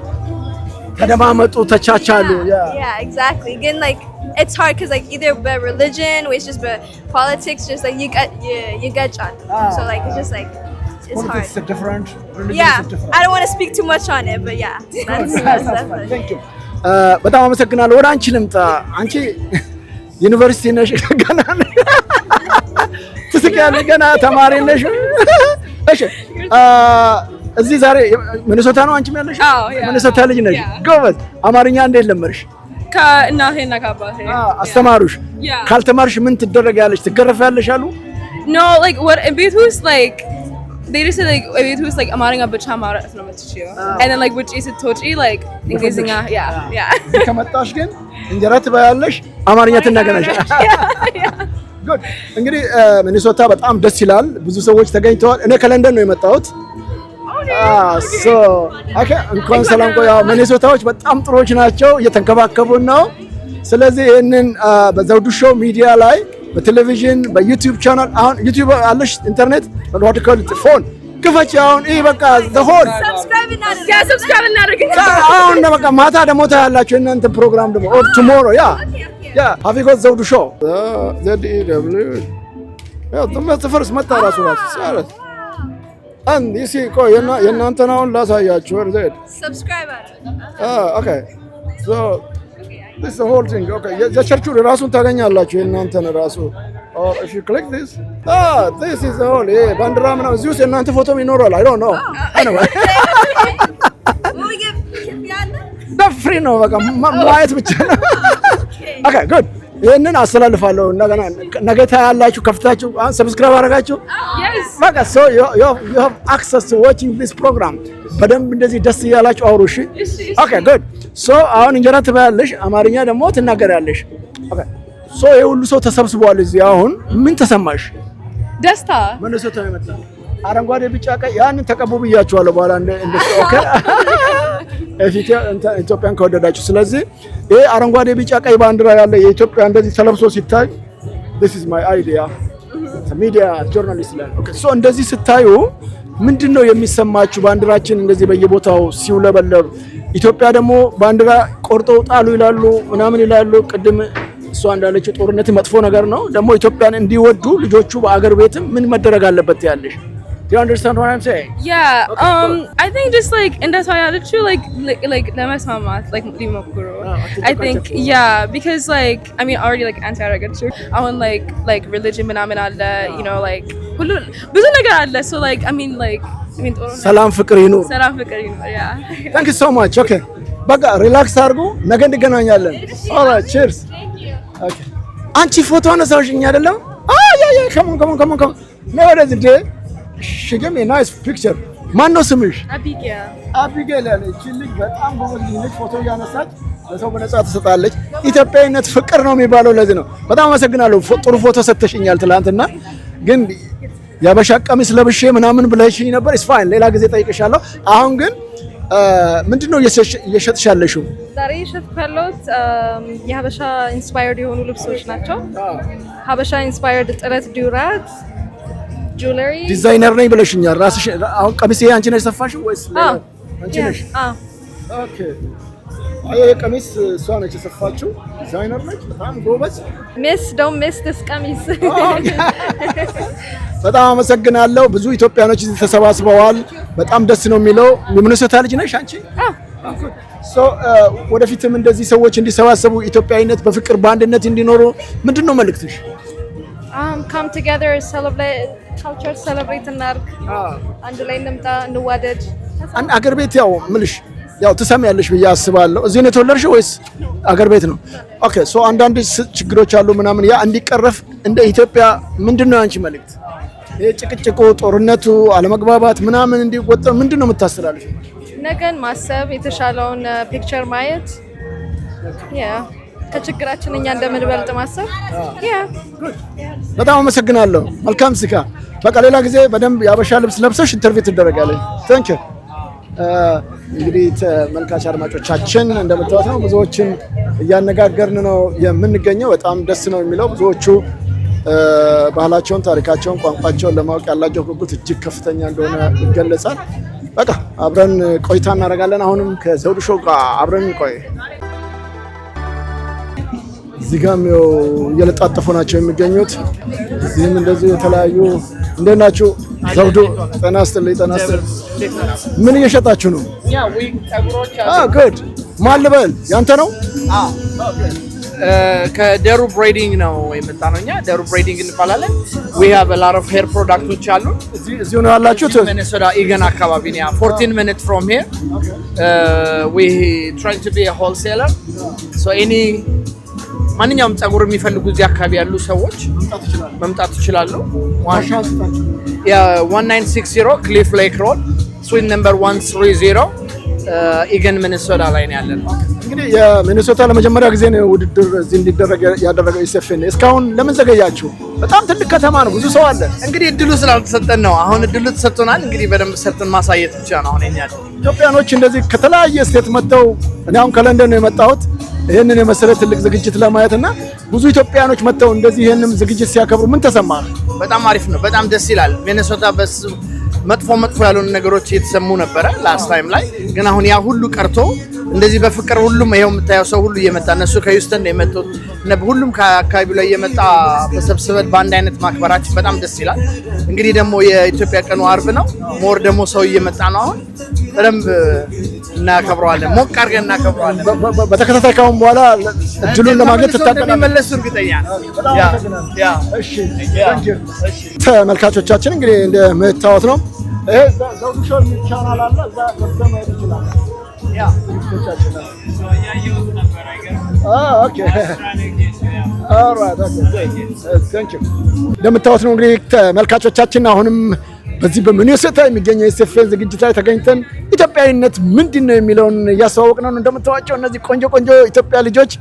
Speaker 2: ተደማመጡ ተቻቻሉ
Speaker 10: yeah exactly again like it's hard because like either by religion or it's just by politics just like you get shot so like it's just like it's hard.
Speaker 2: It's different.
Speaker 10: Yeah, I don't want to speak too much on it but yeah that's definitely.
Speaker 2: Thank you. በጣም አመሰግናለሁ። ወደ አንቺ ልምጣ። አንቺ ዩኒቨርሲቲ ነሽ ገና ትስቂያለሽ ገና ተማሪ ነሽ። እሺ እዚህ ዛሬ ሚኒሶታ ነው አንቺ ያለሽ? ሚኒሶታ ልጅ ነሽ። ጎበዝ። አማርኛ እንዴት ለመርሽ?
Speaker 11: ከእናቴና ከአባቴ
Speaker 2: አስተማሩሽ? ካልተማርሽ ምን ትደረጊያለሽ? ትገረፊያለሽ አሉ?
Speaker 11: No like what ቤት ውስጥ like they just said like ቤት ውስጥ like አማርኛ ብቻ ማውራት ነው የምትችይው and then like ውጪ ስትወጪ like እንግሊዝኛ yeah
Speaker 2: ከመጣሽ ግን እንጀራ ትበያለሽ አማርኛ ትናገራለሽ። ጉድ እንግዲህ ሚኒሶታ በጣም ደስ ይላል። ብዙ ሰዎች ተገኝተዋል። እኔ ከለንደን ነው የመጣሁት። ሶ እንኳን ሰላም ቆያ። ሚኒሶታዎች በጣም ጥሩዎች ናቸው፣ እየተንከባከቡን ነው። ስለዚህ ይህንን በዘውዱ ሾው ሚዲያ ላይ በቴሌቪዥን በዩቲዩብ ቻናል አሁን ዩቲዩብ አለሽ ኢንተርኔት what you call it ፎን ክፈች። አሁን ይሄ በቃ the whole
Speaker 11: ሰብስክራይብ እናድርግ።
Speaker 2: አሁን በቃ ማታ ደግሞ ታያላችሁ እናንተ ፕሮግራም ደግሞ or tomorrow yeah have you got ዘውዱ ሾው ZEW ያው ተመስተፈርስ መጣ ራሱ ሳረት and you see ቆይ የእናንተ ነው ላሳያችሁ or that
Speaker 10: subscribe
Speaker 2: okay so this is the whole thing okay የቸርቹ ራሱን ታገኛላችሁ የእናንተን ራሱ or if you click this this is the whole ባንዲራ ምናምን እዚህ ውስጥ የእናንተ ፎቶም ይኖራል I don't know anyway ፍሪ ነው በቃ ማየት ብቻ ነው okay good ይሄንን አስተላልፋለሁ። ነገ ታያላችሁ ከፍታችሁ ሰብስክራይብ አደረጋችሁ በቃ so you have access to watching this program በደንብ እንደዚህ ደስ እያላችሁ አውሩ። እሺ okay good so አሁን እንጀራ ትበያለሽ አማርኛ ደግሞ ትናገራለሽ okay so ይሄ ሁሉ ሰው ተሰብስቧል እዚህ አሁን ምን ተሰማሽ?
Speaker 11: ደስታ
Speaker 2: ሚኒሶታ የመጣ አረንጓዴ ቢጫ ቀይ ያንን ተቀቡ ብያችኋለሁ በኋላ እንደ ኦኬ ኢትዮጵያን ከወደዳችሁ ስለዚህ ይሄ አረንጓዴ ቢጫ ቀይ ባንዲራ ያለ የኢትዮጵያ እንደዚህ ተለብሶ ሲታይ this is my idea media journalist ላይ ኦኬ so እንደዚህ ስታዩ ምንድነው የሚሰማችሁ? ባንዲራችን እንደዚህ በየቦታው ሲውለበለብ ኢትዮጵያ ደግሞ ባንዲራ ቆርጠው ጣሉ ይላሉ ምናምን ይላሉ። ቅድም እሷ እንዳለችው ጦርነት መጥፎ ነገር ነው። ደግሞ ኢትዮጵያን እንዲወዱ ልጆቹ በአገር ቤትም ምን መደረግ አለበት ያለሽ? Do you understand what I'm saying?
Speaker 11: Yeah. I think just like in that's why I had to like ለመስማማት like ሊሞክሩ. I think yeah because like I mean already like anti-Arabic I want like religion ምናምን አለ you know like ሁሉ ብዙ ነገር አለ so like I mean
Speaker 2: ሰላም ፍቅር ይኑር
Speaker 11: yeah
Speaker 2: thank you so much okay በቃ ሪላክስ አድርጉ ነገ እንገናኛለን alright cheers okay አንቺ ፎቶ አነሳሽኝ አይደለም come on ነው ወደዚህ she gave me a nice picture ማን ነው ስምሽ? አቢጌል ያለች ልጅ በጣም ጎበዝ ልጅ ፎቶ ያነሳች ለሰው በነጻ ትሰጣለች። ኢትዮጵያዊነት ፍቅር ነው የሚባለው ለዚህ ነው። በጣም አመሰግናለሁ። ጥሩ ፎቶ ሰጥተሽኛል ትላንትና ግን ያበሻ ቀሚስ ለብሼ ምናምን ብለሽኝ ነበር it's fine ሌላ ጊዜ ጠይቅሻለሁ። አሁን ግን ምንድነው እየሸጥሽ ያለሽው?
Speaker 11: ዛሬ ሸጥኩት የሀበሻ ኢንስፓየርድ የሆኑ ልብሶች ናቸው። ሀበሻ ኢንስፓየርድ ጥለት ዱራት ጁዌለሪ
Speaker 2: ዲዛይነር ነኝ ብለሽኛል። ራስሽ አሁን ቀሚስ አንቺ ነሽ ሰፋሽው ወይስ አንቺ ነሽ? ኦኬ አይ ቀሚስ እሷ ነች የሰፋችው። ዲዛይነር ነች በጣም ጎበዝ።
Speaker 11: don't miss this ቀሚስ
Speaker 2: በጣም አመሰግናለሁ። ብዙ ኢትዮጵያኖች እዚህ ተሰባስበዋል። በጣም ደስ ነው የሚለው። የሚኒሶታ ልጅ ነሽ አንቺ? ሶ ወደፊትም እንደዚህ ሰዎች እንዲሰባሰቡ ኢትዮጵያዊነት በፍቅር በአንድነት እንዲኖሩ ምንድነው መልእክትሽ?
Speaker 11: come together celebrate culture celebrate እናድርግ አንድ ላይ እንምጣ እንዋደድ።
Speaker 2: አገር ቤት ያው ምልሽ ያው ትሰሚያለሽ ብዬ አስባለሁ። እዚህ ነው የተወለድሽው ወይስ አገር ቤት ነው? ኦኬ ሶ አንዳንድ ችግሮች አሉ ምናምን ያ እንዲቀረፍ እንደ ኢትዮጵያ ምንድነው አንቺ መልእክት? ጭቅጭቁ፣ ጦርነቱ፣ አለመግባባት ምናምን እንዲወጣ ምንድነው የምታስተላልፊ?
Speaker 11: ነገን ማሰብ፣ የተሻለውን ፒክቸር ማየት ያ ከችግራችን እኛ እንደምንበልጥ ማሰብ ያ
Speaker 2: በጣም አመሰግናለሁ። መልካም ስካ። በቃ ሌላ ጊዜ በደንብ ያበሻ ልብስ ለብሰሽ ኢንተርቪው ትደረጋለሽ። ታንክ ዩ። እንግዲህ ተመልካች አድማጮቻችን እንደምታዩት ነው ብዙዎችን እያነጋገርን ነው የምንገኘው። በጣም ደስ ነው የሚለው ብዙዎቹ ባህላቸውን፣ ታሪካቸውን፣ ቋንቋቸውን ለማወቅ ያላቸው ጉጉት እጅግ ከፍተኛ እንደሆነ ይገለጻል። በቃ አብረን ቆይታ እናደርጋለን። አሁንም ከዘውዱ ሾው ጋር አብረን ቆይ። እዚህ ጋም እየለጣጠፉ ናቸው የሚገኙት። እዚህም እንደዚህ የተለያዩ እንዴት ናችሁ? ዘውዱ ጤና ይስጥልኝ። ጤና ይስጥልኝ። ምን እየሸጣችሁ ነው? ጉድ ማን ልበል? ያንተ ነው?
Speaker 12: ከደሩ ብሬዲንግ ነው የመጣ ነው። እኛ ደሩ ብሬዲንግ እንባላለን። we have a lot of hair ፕሮዳክቶች አሉ።
Speaker 2: እዚሁ ነው ያላችሁት?
Speaker 12: ሚኒሶታ ኢገን አካባቢ ነው። 14 minutes from here. We trying to be a wholesaler. So any ማንኛውም ጸጉር የሚፈልጉ እዚህ አካባቢ ያሉ ሰዎች መምጣት ይችላሉ። 1960 ክሊፍ ሌክ ሮድ ስዊት ነምበር 130 ኢገን ሚኒሶታ ላይ ነው ያለነው።
Speaker 2: እንግዲህ የሚኒሶታ ለመጀመሪያ ጊዜ ነው ውድድር እዚህ እንዲደረግ ያደረገው ኢሴፌን። እስካሁን ለምን ዘገያችሁ? በጣም ትልቅ ከተማ ነው፣ ብዙ ሰው አለ።
Speaker 12: እንግዲህ እድሉ ስላልተሰጠን ነው። አሁን እድሉ ተሰጥቶናል። እንግዲህ በደንብ ሰርተን ማሳየት ብቻ ነው አሁን የኛ።
Speaker 2: ኢትዮጵያኖች እንደዚህ ከተለያየ ስቴት መጥተው እኔ አሁን ከለንደን ነው የመጣሁት ይሄንን የመሰለ ትልቅ ዝግጅት ለማየት እና ብዙ ኢትዮጵያኖች መጥተው እንደዚህ ይሄንን ዝግጅት ሲያከብሩ ምን ተሰማህ?
Speaker 12: በጣም አሪፍ ነው። በጣም ደስ ይላል። ሚኒሶታ በስ መጥፎ ያሉን ነገሮች እየተሰሙ ነበረ ላስት ታይም ላይ፣ ግን አሁን ያ ሁሉ ቀርቶ እንደዚህ በፍቅር ሁሉም ይሄው የምታየው ሰው ሁሉ እየመጣ እነሱ ከሂውስተን ነው የመጡት፣ ሁሉም ከአካባቢው ላይ እየመጣ ተሰብስበን በአንድ አይነት ማክበራችን በጣም ደስ ይላል። እንግዲህ ደግሞ የኢትዮጵያ ቀኑ አርብ ነው። ሞር ደግሞ ሰው እየመጣ ነው። አሁን በደንብ እናከብረዋለን፣ ሞቅ አድርገን እናከብረዋለን።
Speaker 2: በተከታታይ ካሁን በኋላ እድሉን ለማግኘት
Speaker 12: እንደሚመለሱ እርግጠኛ
Speaker 2: ተመልካቾቻችን እንግዲህ እንደምታዩት ነው። ይሄ ዘውዱ ሾው ቻናል አለ፣ እዛ ገብተህ ማየት ይችላል። እንደምታዩት ነው እንግዲህ ተመልካቾቻችን አሁንም በዚህ በሚኒሶታ የሚገኘው የኢሴፌን ዝግጅት ላይ ተገኝተን ኢትዮጵያዊነት ምንድን ነው የሚለውን እያስተዋወቅን ነው። እንደምታዩዋቸው እነዚህ ቆንጆ ቆንጆ ኢትዮጵያ ልጆች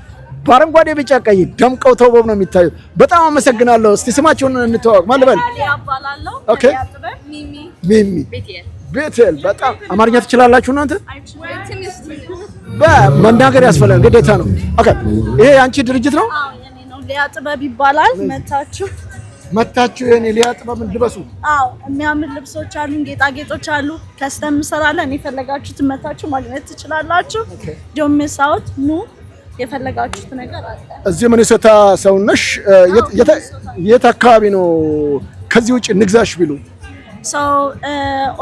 Speaker 2: በአረንጓዴ ቢጫ ቀይ ደምቀው ተውበው ነው የሚታዩ። በጣም አመሰግናለሁ። እስቲ ስማችሁን እንተዋወቅ። ማን ልበል? ኦኬ ሚሚ ቤቴል። በጣም አማርኛ ትችላላችሁ እናንተ? በመናገር ያስፈልጋል፣ ግዴታ ነው። ኦኬ ይሄ የአንቺ ድርጅት ነው?
Speaker 13: ሊያ ጥበብ ይባላል።
Speaker 2: መታችሁ ይሄን ሊያ ጥበብ ልበሱ።
Speaker 13: አዎ የሚያምር ልብሶች አሉ፣ ጌጣጌጦች አሉ። ከስተም እንሰራለን። የፈለጋችሁትን መታችሁ ማግኘት ትችላላችሁ። ዶንት ሚስ አውት። ኑ የፈለጋችሁት ነገር አለ።
Speaker 2: እዚህ ሚኒሶታ ሰው ነሽ? የት አካባቢ ነው? ከዚህ ውጭ ንግዛሽ ቢሉ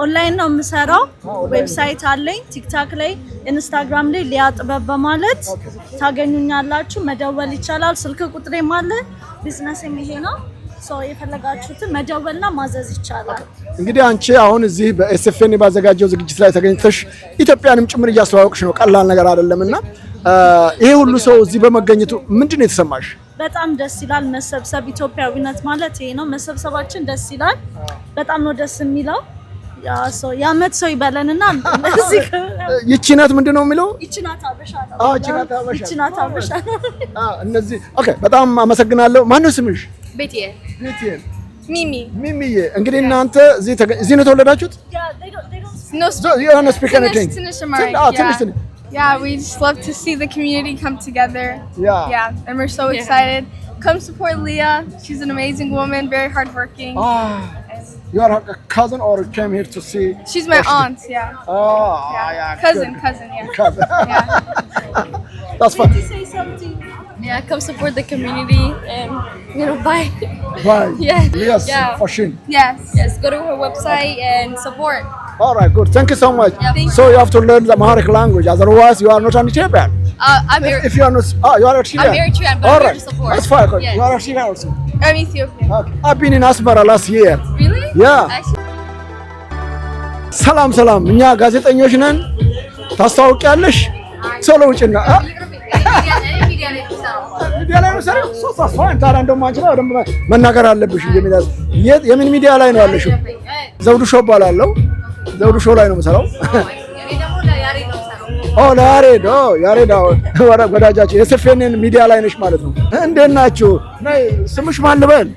Speaker 13: ኦንላይን ነው የምሰራው። ዌብሳይት አለኝ፣ ቲክታክ ላይ፣ ኢንስታግራም ላይ ሊያ ጥበብ በማለት ታገኙኛላችሁ። መደወል ይቻላል። ስልክ ቁጥሬም አለ። ቢዝነስም ይሄ ነው። የፈለጋችሁትን መደወልና ማዘዝ ይቻላል።
Speaker 2: እንግዲህ አንቺ አሁን እዚህ በኤስኤፍኤን ባዘጋጀው ዝግጅት ላይ ተገኝተሽ ኢትዮጵያንም ጭምር እያስተዋወቅሽ ነው። ቀላል ነገር አይደለምና ይሄ ሁሉ ሰው እዚህ በመገኘቱ ምንድን ነው የተሰማሽ?
Speaker 13: በጣም ደስ ይላል። መሰብሰብ ኢትዮጵያዊነት ማለት ይሄ ነው። መሰብሰባችን ደስ ይላል። በጣም ነው ደስ የሚለው። የዓመት ሰው ይበለንና እዚህ
Speaker 2: ይቺ ናት ምንድን ነው የሚለው?
Speaker 13: ይቺ ናት አበሻ ነው።
Speaker 2: ይቺ ናት አበሻ። እነዚህ ኦኬ። በጣም አመሰግናለሁ። ማነው ስምሽ?
Speaker 11: ቤቴል።
Speaker 2: ቤቴል።
Speaker 11: ሚሚዬ።
Speaker 2: እንግዲህ እናንተ እዚህ ነው የተወለዳችሁት?
Speaker 11: Yeah, we just love to see the community come together. Yeah, and we're so excited. Come support Leah. She's an amazing woman, very hardworking.
Speaker 2: You are a cousin or came here to see?
Speaker 11: She's my aunt, yeah.
Speaker 2: Yeah.
Speaker 11: Cousin, yeah.
Speaker 2: Cousin. Yeah. That's fun.
Speaker 13: Did you say something?
Speaker 11: Yeah, come support the community and, buy.
Speaker 2: Buy.
Speaker 11: Yes. Yeah.
Speaker 2: Fashion.
Speaker 11: Yes. Go to her website and support.
Speaker 2: All right, good. Thank you so much.
Speaker 11: Yeah,
Speaker 2: so you have to learn the Amharic language, otherwise you are not an Ethiopian.
Speaker 11: I'm
Speaker 2: if you are not, you are Ethiopian.
Speaker 11: I'm Eritrean, but I'm here to support.
Speaker 2: That's fine.
Speaker 11: Yes.
Speaker 2: You are Ethiopian also.
Speaker 11: I'm Ethiopian.
Speaker 2: Okay. I've been in Asmara last year.
Speaker 11: Really?
Speaker 2: Yeah. ሰላም እኛ ጋዜጠኞች ነን። ታስተዋውቂያለሽ? ቶሎ ውጭና ሚዲያ ላይ ነው ሰሪ ሶፋን ታዲያ እንደውም አንቺ ላይ ወደም መናገር አለብሽ። የምን ሚዲያ ላይ ነው ያለሽው? ዘውዱ ሾው እባላለሁ። ዘውዱ ሾው ላይ ነው የምሰራው። ለያሬድ ያሬድ ወዳጃችሁ የኤስኤፍኤን ሚዲያ ላይ ነሽ ማለት ነው። እንዴት ናችሁ? ስምሽ ማን ልበል?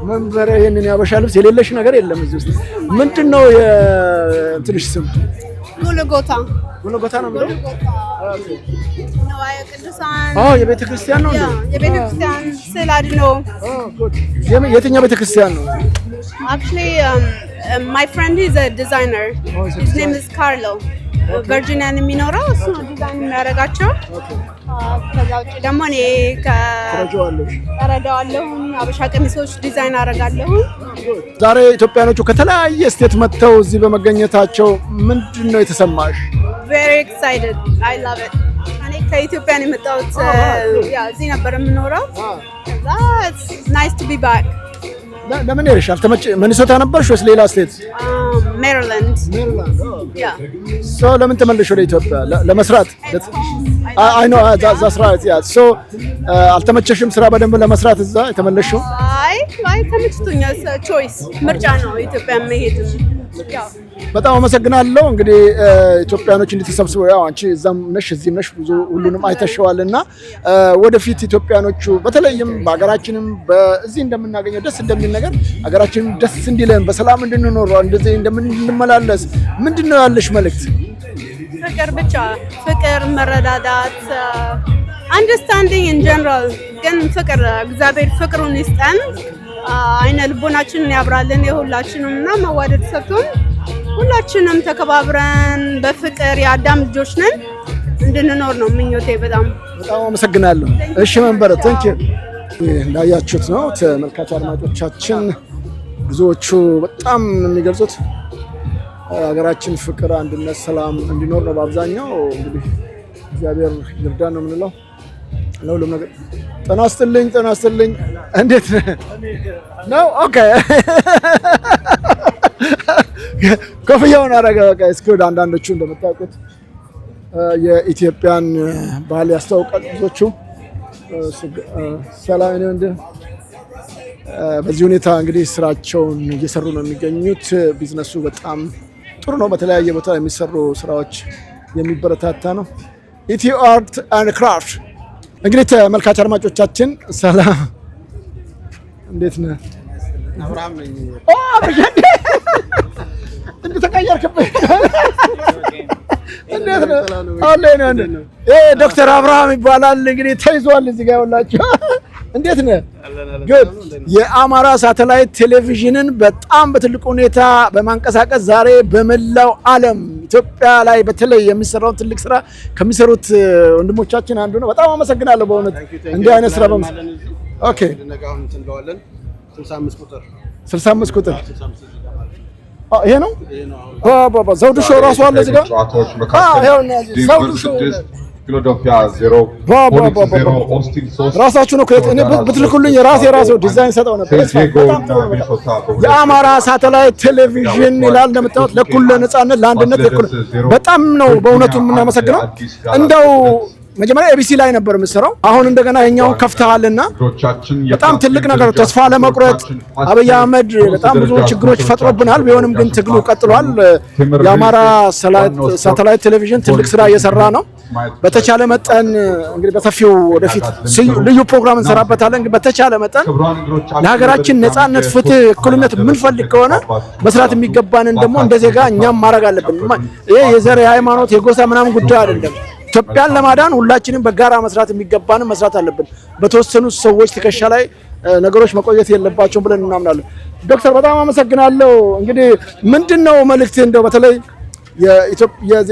Speaker 2: መንበረ ይሄንን ያበሻ ልብስ የሌለሽ ነገር የለም እዚህ ውስጥ። ምንድነው የእንትንሽ ስም?
Speaker 6: ጎልጎታ
Speaker 2: ነው የሚለው?
Speaker 6: ንዋየ ቅዱሳን
Speaker 2: የቤተ ክርስቲያን ነው እንዴ?
Speaker 6: የቤተ ክርስቲያን ስዕል አድኖ።
Speaker 2: የትኛው ቤተ ክርስቲያን ነው?
Speaker 6: Actually, my friend is a designer. His name is Carlo. Virginia የሚኖረው እሱ ዲዛይን የሚያደርጋቸው። ከዛ ውጭ ደግሞ እኔ ከረዳዋለሁ አበሻ ቀሚሶች ዲዛይን አደርጋለሁ።
Speaker 2: ዛሬ ኢትዮጵያኖቹ ከተለያየ ስቴት መጥተው እዚህ በመገኘታቸው ምንድን ነው የተሰማሽ?
Speaker 6: Very excited. I love it. እኔ ከኢትዮጵያ ነው የመጣሁት። እዚህ ነበር የምኖረው። ከዛ it's nice to be back.
Speaker 2: ለምን ሄድሽ? ሚኒሶታ ነበርሽ ወይስ ሌላ ስቴት?
Speaker 6: ሜሪላንድ።
Speaker 2: ለምን ተመለሽ ወደ ኢትዮጵያ? ለመስራት? አይ ኖ that's right. አልተመቸሽም ስራ በደንብ ለመስራት እዛ የተመለሽው?
Speaker 6: አይ ተመችቶኛል። ቾይስ ምርጫ ነው ኢትዮጵያ መሄድ።
Speaker 2: በጣም አመሰግናለሁ። እንግዲህ ኢትዮጵያኖች እንድትሰብስበው ያው አንቺ እዛም ነሽ እዚህም ነሽ ብዙ ሁሉንም አይተሽዋልና ወደፊት ኢትዮጵያኖቹ በተለይም በሀገራችንም በዚህ እንደምናገኘው ደስ እንደሚል ነገር ሀገራችንም ደስ እንዲለን በሰላም እንድንኖር እንደዚህ እንደምንመላለስ ምንድነው ያለሽ መልእክት?
Speaker 6: ፍቅር ብቻ ፍቅር፣ መረዳዳት፣ አንደርስታንዲንግ ኢን ጀነራል። ግን ፍቅር እግዚአብሔር ፍቅሩን ይስጠን፣ አይነ ልቦናችንን ያብራልን የሁላችንም እና መዋደድ ሰጥቶን ሁላችንም ተከባብረን በፍቅር የአዳም ልጆች ነን እንድንኖር ነው ምኞቴ። በጣም
Speaker 2: አመሰግናለሁ። እሺ መንበረ ታንኪ እንዳያችሁት ነው ተመልካች አድማጮቻችን፣ ብዙዎቹ በጣም የሚገልጹት ሀገራችን ፍቅር፣ አንድነት፣ ሰላም እንዲኖር ነው። በአብዛኛው እንግዲህ እግዚአብሔር ይርዳን ነው የምንለው ለሁሉም ነገር። ጤና ይስጥልኝ። እንዴት ነው? ኦኬ ኮፍያውን አደረገ። በቃ እስኪ ወደ አንዳንዶቹ እንደምታውቁት የኢትዮጵያን ባህል ያስተዋውቃል። ብዙዎቹ ሰላም ነው እንደ በዚህ ሁኔታ እንግዲህ ስራቸውን እየሰሩ ነው የሚገኙት። ቢዝነሱ በጣም ጥሩ ነው። በተለያየ ቦታ የሚሰሩ ስራዎች የሚበረታታ ነው። ኢትዮ አርት ኤንድ ክራፍት። እንግዲህ ተመልካች አድማጮቻችን ሰላም፣ እንዴት ነህ?
Speaker 14: አብርሃም ነኝ።
Speaker 2: እንዴት ተቀየርክብኝ? እንዴት ነህ? ዶክተር አብርሃም ይባላል። እንግዲህ ተይዟል እዚህ ጋር ያውላችሁ። እንዴት ነህ? ጉድ። የአማራ ሳተላይት ቴሌቪዥንን በጣም በትልቅ ሁኔታ በማንቀሳቀስ ዛሬ በመላው ዓለም ኢትዮጵያ ላይ በተለይ የሚሰራውን ትልቅ ስራ ከሚሰሩት ወንድሞቻችን አንዱ ነው። በጣም አመሰግናለሁ በእውነት እንዲህ አይነት ስራ ኦኬ 65 ቁጥር ይሄ ነው። ዘውዱ ሾው ራሱ አለ እዚህ ጋር። ዘውዱ ሾው ራሳችሁ ነው እኔ ብትልኩልኝ የራሴው ዲዛይን ሰጠው ነበር። የአማራ ሳተላይት ቴሌቪዥን ይላል እንደምታዩት፣ ለኩል ነጻነት፣ ለአንድነት ለኩል። በጣም ነው በእውነቱ የምናመሰግነው። እንደው መጀመሪያ ኤቢሲ ላይ ነበር የምሰራው፣ አሁን እንደገና የኛውን ከፍተሃልና በጣም ትልቅ ነገር። ተስፋ ለመቁረጥ አብይ አህመድ በጣም ብዙ ችግሮች ፈጥሮብናል። ቢሆንም ግን ትግሉ ቀጥሏል። የአማራ ሳተላይት ቴሌቪዥን ትልቅ ስራ እየሰራ ነው። በተቻለ መጠን እንግዲህ በሰፊው ወደፊት ልዩ ፕሮግራም እንሰራበታለን። እንግዲህ በተቻለ መጠን ለሀገራችን ነጻነት፣ ፍትህ፣ እኩልነት የምንፈልግ ከሆነ መስራት የሚገባንን ደግሞ እንደ ዜጋ እኛም ማድረግ አለብን። ይሄ የዘር የሃይማኖት የጎሳ ምናምን ጉዳይ አይደለም። ኢትዮጵያን ለማዳን ሁላችንም በጋራ መስራት የሚገባንን መስራት አለብን። በተወሰኑ ሰዎች ትከሻ ላይ ነገሮች መቆየት የለባቸውም ብለን እናምናለን። ዶክተር በጣም አመሰግናለሁ። እንግዲህ ምንድነው መልእክት እንደው በተለይ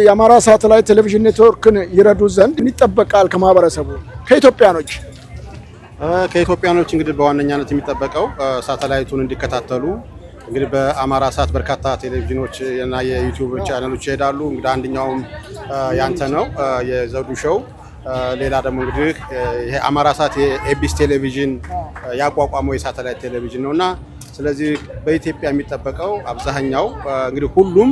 Speaker 2: የአማራ ሳተላይት ቴሌቪዥን ኔትወርክን ይረዱ ዘንድ ምን ይጠበቃል ከማህበረሰቡ ከኢትዮጵያኖች?
Speaker 14: እንግዲህ በዋነኛነት የሚጠበቀው ሳተላይቱን እንዲከታተሉ እንግዲህ በአማራ ሳት በርካታ ቴሌቪዥኖች እና የዩቲዩብ ቻናሎች ይሄዳሉ። እንግዲህ አንደኛውም ያንተ ነው የዘውዱ ሾው ሌላ ደግሞ እንግዲህ ይሄ አማራ ሳት የኤቢሲ ቴሌቪዥን ያቋቋመው የሳተላይት ቴሌቪዥን ነውና ስለዚህ በኢትዮጵያ የሚጠበቀው አብዛኛው እንግዲህ ሁሉም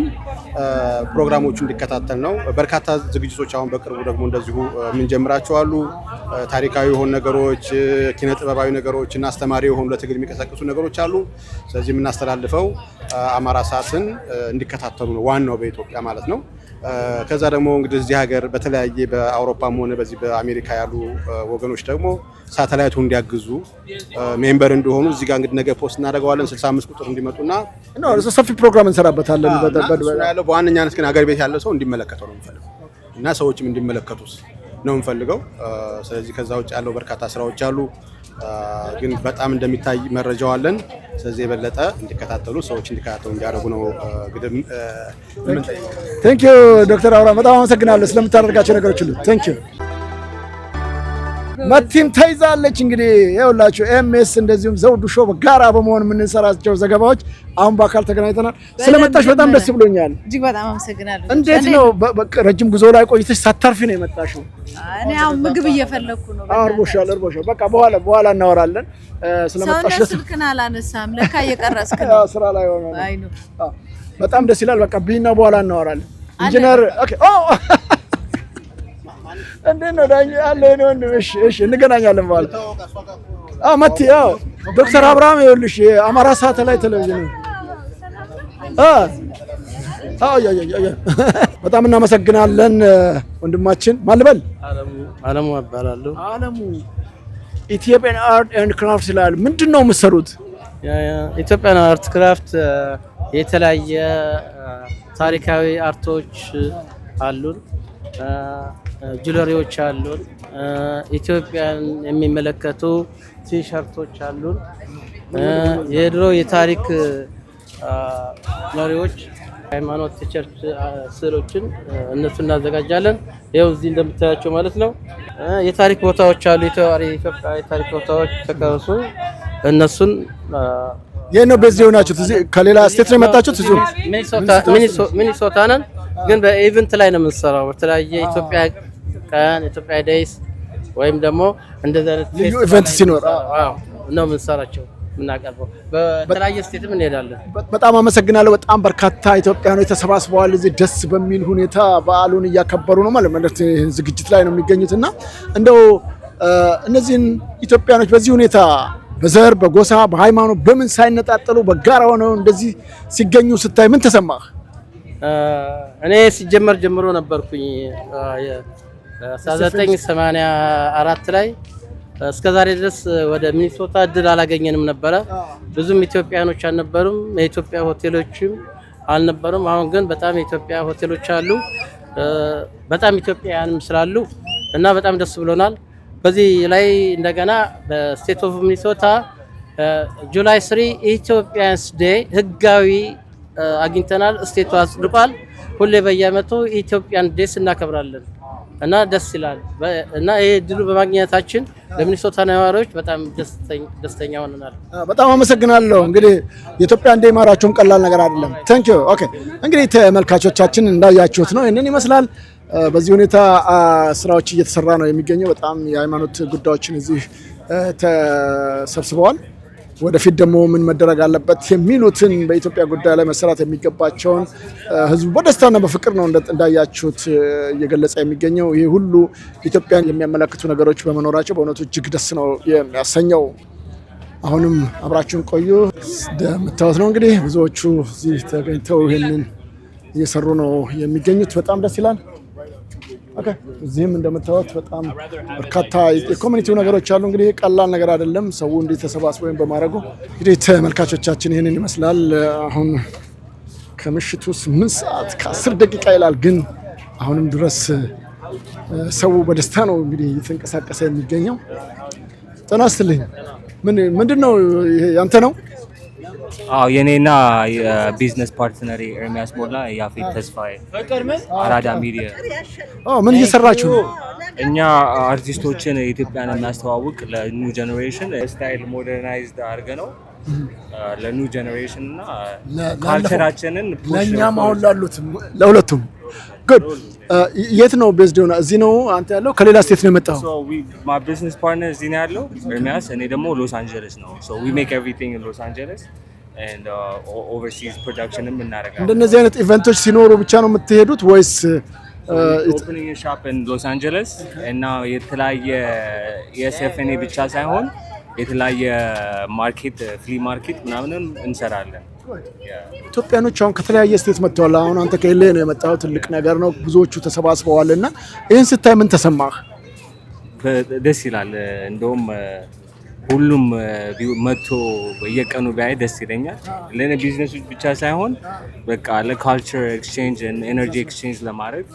Speaker 14: ፕሮግራሞቹ እንዲከታተል ነው። በርካታ ዝግጅቶች አሁን በቅርቡ ደግሞ እንደዚሁ የምንጀምራቸው አሉ። ታሪካዊ የሆኑ ነገሮች፣ ኪነ ጥበባዊ ነገሮች እና አስተማሪ የሆኑ ለትግል የሚቀሰቅሱ ነገሮች አሉ። ስለዚህ የምናስተላልፈው አማራ ሳትን እንዲከታተሉ ነው ዋናው በኢትዮጵያ ማለት ነው። ከዛ ደግሞ እንግዲህ እዚህ ሀገር በተለያየ በአውሮፓም ሆነ በዚህ በአሜሪካ ያሉ ወገኖች ደግሞ ሳተላይቱ እንዲያግዙ ሜምበር እንደሆኑ እዚህ ጋር እንግዲህ ነገ ፖስት እናደርገዋለን 65 ቁጥር እንዲመጡና
Speaker 2: ሰፊ ፕሮግራም እንሰራበታለን።
Speaker 14: ያለው በዋነኛነት ግን ሀገር ቤት ያለ ሰው እንዲመለከተው ነው የምፈልገው እና ሰዎችም እንዲመለከቱት ነው የምፈልገው። ስለዚህ ከዛ ውጭ ያለው በርካታ ስራዎች አሉ፣ ግን በጣም እንደሚታይ መረጃው አለን። ስለዚህ የበለጠ እንዲከታተሉ ሰዎች እንዲከታተሉ እንዲያደርጉ ነው ግድም
Speaker 2: ቴንክ ዩ ዶክተር አብርሃም በጣም አመሰግናለሁ ስለምታደርጋቸው ነገሮች ሁሉ ቴንክ ዩ። መቲም ተይዛለች። እንግዲህ ይኸውላችሁ ኤምኤስ እንደዚሁም ዘውዱ ሾው በጋራ በመሆን የምንሰራቸው ዘገባዎች አሁን በአካል ተገናኝተናል። ስለመጣሽ በጣም ደስ ብሎኛል።
Speaker 15: እጅግ በጣም አመሰግናለሁ።
Speaker 2: እንዴት ነው ረጅም ጉዞ ላይ ቆይተሽ ሳታርፊ ነው የመጣሽው?
Speaker 15: እኔ አሁን ምግብ እየፈለኩ ነው።
Speaker 2: እርቦሻል። በቃ በኋላ እናወራለን። ስለመጣሽ
Speaker 15: ስልክን አላነሳም። ለካ እየቀረጽክ ነው።
Speaker 2: ስራ ላይ ሆነ። አይ ነው በጣም ደስ ይላል። በቃ ቢና በኋላ እናወራለን። ኢንጂነር ኦኬ እንዴት ነው ዳኛ አለ ነው? እሺ እንገናኛለን በኋላ። መቲ ዶክተር አብርሃም ይኸውልሽ የአማራ ሳተላይት ቴሌቪዥን በጣም እናመሰግናለን ወንድማችን። ማልበል
Speaker 16: አለሙ እባላለሁ።
Speaker 2: አለሙ ኢትዮጵያን አርት ኤንድ ክራፍት ይላል። ምንድን ነው የምትሰሩት?
Speaker 16: ኢትዮጵያን አርት ክራፍት የተለያየ ታሪካዊ አርቶች አሉን፣ ጁለሪዎች አሉን፣ ኢትዮጵያን የሚመለከቱ ቲሸርቶች አሉን፣ የድሮ የታሪክ መሪዎች ሃይማኖት ቲሸርት ስዕሎችን እነሱ እናዘጋጃለን። ይኸው እዚህ እንደምታያቸው ማለት ነው። የታሪክ ቦታዎች አሉ፣ የኢትዮጵያ የታሪክ ቦታዎች ተቀርጾ እነሱን
Speaker 2: የት ነው በዚህ ሆናችሁት? እዚህ ከሌላ ስቴት ነው የመጣችሁት? እዚሁ
Speaker 16: ሚኒሶታ ነን፣ ግን በኢቨንት ላይ ነው የምንሰራው። በተለያየ ኢትዮጵያ ቀን ኢትዮጵያ ዴይስ ወይም ደግሞ እንደዚህ አይነት
Speaker 2: ኢቨንት ሲኖር
Speaker 16: ነው የምንሰራቸው የምናቀርበው። በተለያየ ስቴትም እንሄዳለን።
Speaker 2: በጣም አመሰግናለሁ። በጣም በርካታ ኢትዮጵያኖች ተሰባስበዋል። እዚህ ደስ በሚል ሁኔታ በዓሉን እያከበሩ ነው ማለት ዝግጅት ላይ ነው የሚገኙት እና እንደው እነዚህን ኢትዮጵያኖች በዚህ ሁኔታ በዘር በጎሳ በሃይማኖት በምን ሳይነጣጠሉ በጋራ ሆነው እንደዚህ ሲገኙ ስታይ ምን ተሰማህ?
Speaker 16: እኔ ሲጀመር ጀምሮ ነበርኩኝ 1984 ላይ እስከዛሬ ድረስ ወደ ሚኒሶታ እድል አላገኘንም ነበረ። ብዙም ኢትዮጵያኖች አልነበሩም፣ የኢትዮጵያ ሆቴሎችም አልነበሩም። አሁን ግን በጣም የኢትዮጵያ ሆቴሎች አሉ፣ በጣም ኢትዮጵያውያንም ስላሉ እና በጣም ደስ ብሎናል። በዚህ ላይ እንደገና በስቴት ኦፍ ሚኒሶታ ጁላይ 3 ኢትዮጵያንስ ዴይ ህጋዊ አግኝተናል። ስቴቱ አጽድቋል። ሁሌ በየዓመቱ ኢትዮጵያን ዴይስ እናከብራለን እና ደስ ይላል እና ይሄ ድሉ በማግኘታችን ለሚኒሶታ ነዋሪዎች በጣም ደስተኛ ሆነናል።
Speaker 2: በጣም አመሰግናለሁ። እንግዲህ የኢትዮጵያ ዴይ ማራቸውን ቀላል ነገር አይደለም። ታንክ ዩ። ኦኬ እንግዲህ ተመልካቾቻችን እንዳያችሁት ነው፣ ይሄንን ይመስላል። በዚህ ሁኔታ ስራዎች እየተሰራ ነው የሚገኘው። በጣም የሃይማኖት ጉዳዮችን እዚህ ተሰብስበዋል። ወደፊት ደግሞ ምን መደረግ አለበት የሚሉትን በኢትዮጵያ ጉዳይ ላይ መሰራት የሚገባቸውን ህዝቡ በደስታና በፍቅር ነው እንዳያችሁት እየገለጸ የሚገኘው። ይህ ሁሉ ኢትዮጵያን የሚያመለክቱ ነገሮች በመኖራቸው በእውነቱ እጅግ ደስ ነው የሚያሰኘው። አሁንም አብራችሁን ቆዩ። እንደምታዩት ነው እንግዲህ ብዙዎቹ እዚህ ተገኝተው ይህንን እየሰሩ ነው የሚገኙት። በጣም ደስ ይላል። እዚህም እንደምታዩት በጣም በርካታ የኮሚኒቲው ነገሮች አሉ። እንግዲህ ቀላል ነገር አይደለም ሰው እንዲህ ተሰባስቦ በማድረጉ። እንግዲህ ተመልካቾቻችን ይህንን ይመስላል። አሁን ከምሽቱ 8 ሰዓት ከ10 ደቂቃ ይላል፣ ግን አሁንም ድረስ ሰው በደስታ ነው እንግዲህ እየተንቀሳቀሰ የሚገኘው። ጤና ይስጥልኝ። ምንድን ነው ያንተ ነው?
Speaker 17: የኔና የቢዝነስ ፓርትነር ኤርሚያስ ሞላ ያፌት ተስፋዬ አራዳ ሚዲያ።
Speaker 2: ምን እየሰራችሁ ነው?
Speaker 17: እኛ አርቲስቶችን ኢትዮጵያን የሚያስተዋውቅ ለኒው ጀነሬሽን ስታይል ሞደርናይዝድ አድርገ ነው ለኒው ጀነሬሽን እና ካልቸራችንን
Speaker 2: ለእኛም አሁን ላሉት ለሁለቱም ጉድ የት ነው ቤዝድ ሆነ? እዚህ ነው አንተ ያለው? ከሌላ ስቴት ነው የመጣው?
Speaker 17: So my business partner እዚህ ነው ያለው ኤርሚያስ፣ እኔ ደግሞ ሎስ አንጀለስ ነው። So we make everything in Los Angeles and overseas productionም እናደርጋለን።
Speaker 2: እንደነዚህ አይነት ኢቨንቶች ሲኖሩ ብቻ ነው የምትሄዱት ወይስ
Speaker 17: opening a shop in Los Angeles እና የተለያየ የኤስኤፍኤን ብቻ ሳይሆን የተለያየ ማርኬት ፍሊ ማርኬት ምናምንም እንሰራለን።
Speaker 2: ኢትዮጵያኖች አሁን ከተለያየ ስቴት መጥተዋል። አሁን አንተ ከኤልኤ ነው የመጣው፣ ትልቅ ነገር ነው። ብዙዎቹ ተሰባስበዋልና ይህን ስታይ ምን ተሰማህ?
Speaker 17: ደስ ይላል። እንደውም ሁሉም መጥቶ በየቀኑ ቢያይ ደስ ይለኛል። ለኔ ቢዝነሶች ብቻ ሳይሆን በቃ ለካልቸር ኤክስቼንጅ ኤነርጂ ኤክስቼንጅ ለማድረግ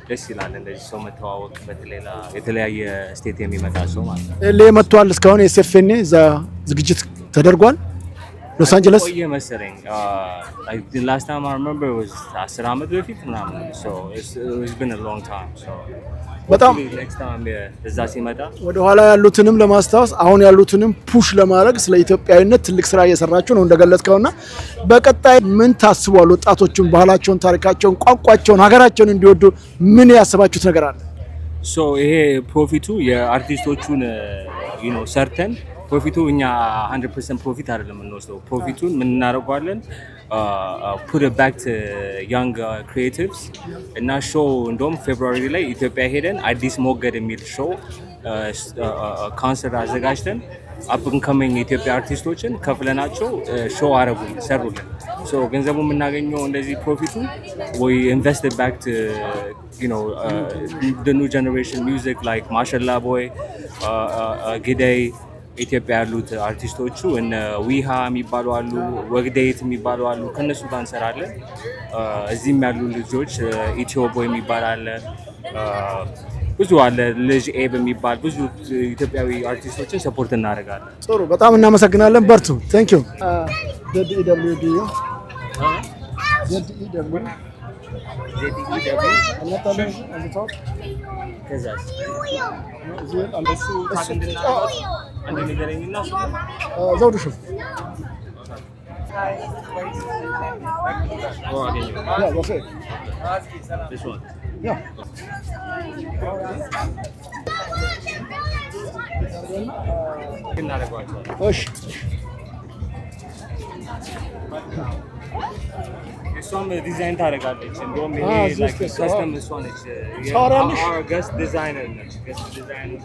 Speaker 17: ደስ ይላል። እንደዚህ ሰው መተዋወቅ፣ በተለይላ የተለያየ ስቴት የሚመጣ ሰው ማለት ነው።
Speaker 2: ኤልኤ መጥቷል። እስካሁን የኤስኤፍኤን እዛ ዝግጅት ተደርጓል ሎስ አንጀለስ
Speaker 17: ቆየ መሰለኝ። last time I remember was 10 ዓመት በፊት ምናምን። so it's been a long time. so
Speaker 2: በጣም
Speaker 17: next time እዛ ሲመጣ
Speaker 2: ወደ ኋላ ያሉትንም ለማስታወስ አሁን ያሉትንም ፑሽ ለማድረግ ስለ ኢትዮጵያዊነት ትልቅ ስራ እየሰራችሁ ነው እንደገለጽከውና በቀጣይ ምን ታስቧል? ወጣቶቹን ባህላቸውን፣ ታሪካቸውን፣ ቋንቋቸውን፣ ሀገራቸውን እንዲወዱ ምን ያሰባችሁት ነገር አለ?
Speaker 17: so ይሄ ፕሮፊቱ የአርቲስቶቹን ሰርተን ፕሮፊቱ እኛ 100% ፕሮፊት አይደለም የምንወስደው። ፕሮፊቱን ምን እናደርገዋለን? put it back to young creatives እና ሾው እንደውም ፌብሩዋሪ ላይ ኢትዮጵያ ሄደን አዲስ ሞገድ የሚል ሾው ኮንሰርት አዘጋጅተን አፕ ኤንድ ካሚንግ ኢትዮጵያ አርቲስቶችን ከፍለናቸው ሾው አረጉልን፣ ሰሩልን። ሶ ገንዘቡ የምናገኘው እንደዚህ ፕሮፊቱ ወይ ኢንቨስትድ ባክ ቱ the new generation music like ማሸላ ቦይ ግደይ ኢትዮጵያ ያሉት አርቲስቶቹ እነ ዊሃ የሚባሉ አሉ፣ ወግዴት የሚባሉ አሉ። ከነሱ ጋር እንሰራለን። እዚህም ያሉ ልጆች ኢትዮ ቦይ የሚባል አለ፣ ብዙ አለ፣ ልጅ ኤብ የሚባል ብዙ ኢትዮጵያዊ አርቲስቶችን ሰፖርት እናደርጋለን።
Speaker 2: ጥሩ፣ በጣም እናመሰግናለን። በርቱ። ቴንክ ዩ ዘውዱ ሾው
Speaker 17: እሷም ዲዛይን ታደርጋለች። እንደውም ይሄ ላይክ ከስተም እሷ ነች ገስት ዲዛይነር ነች። ገስት ዲዛይነር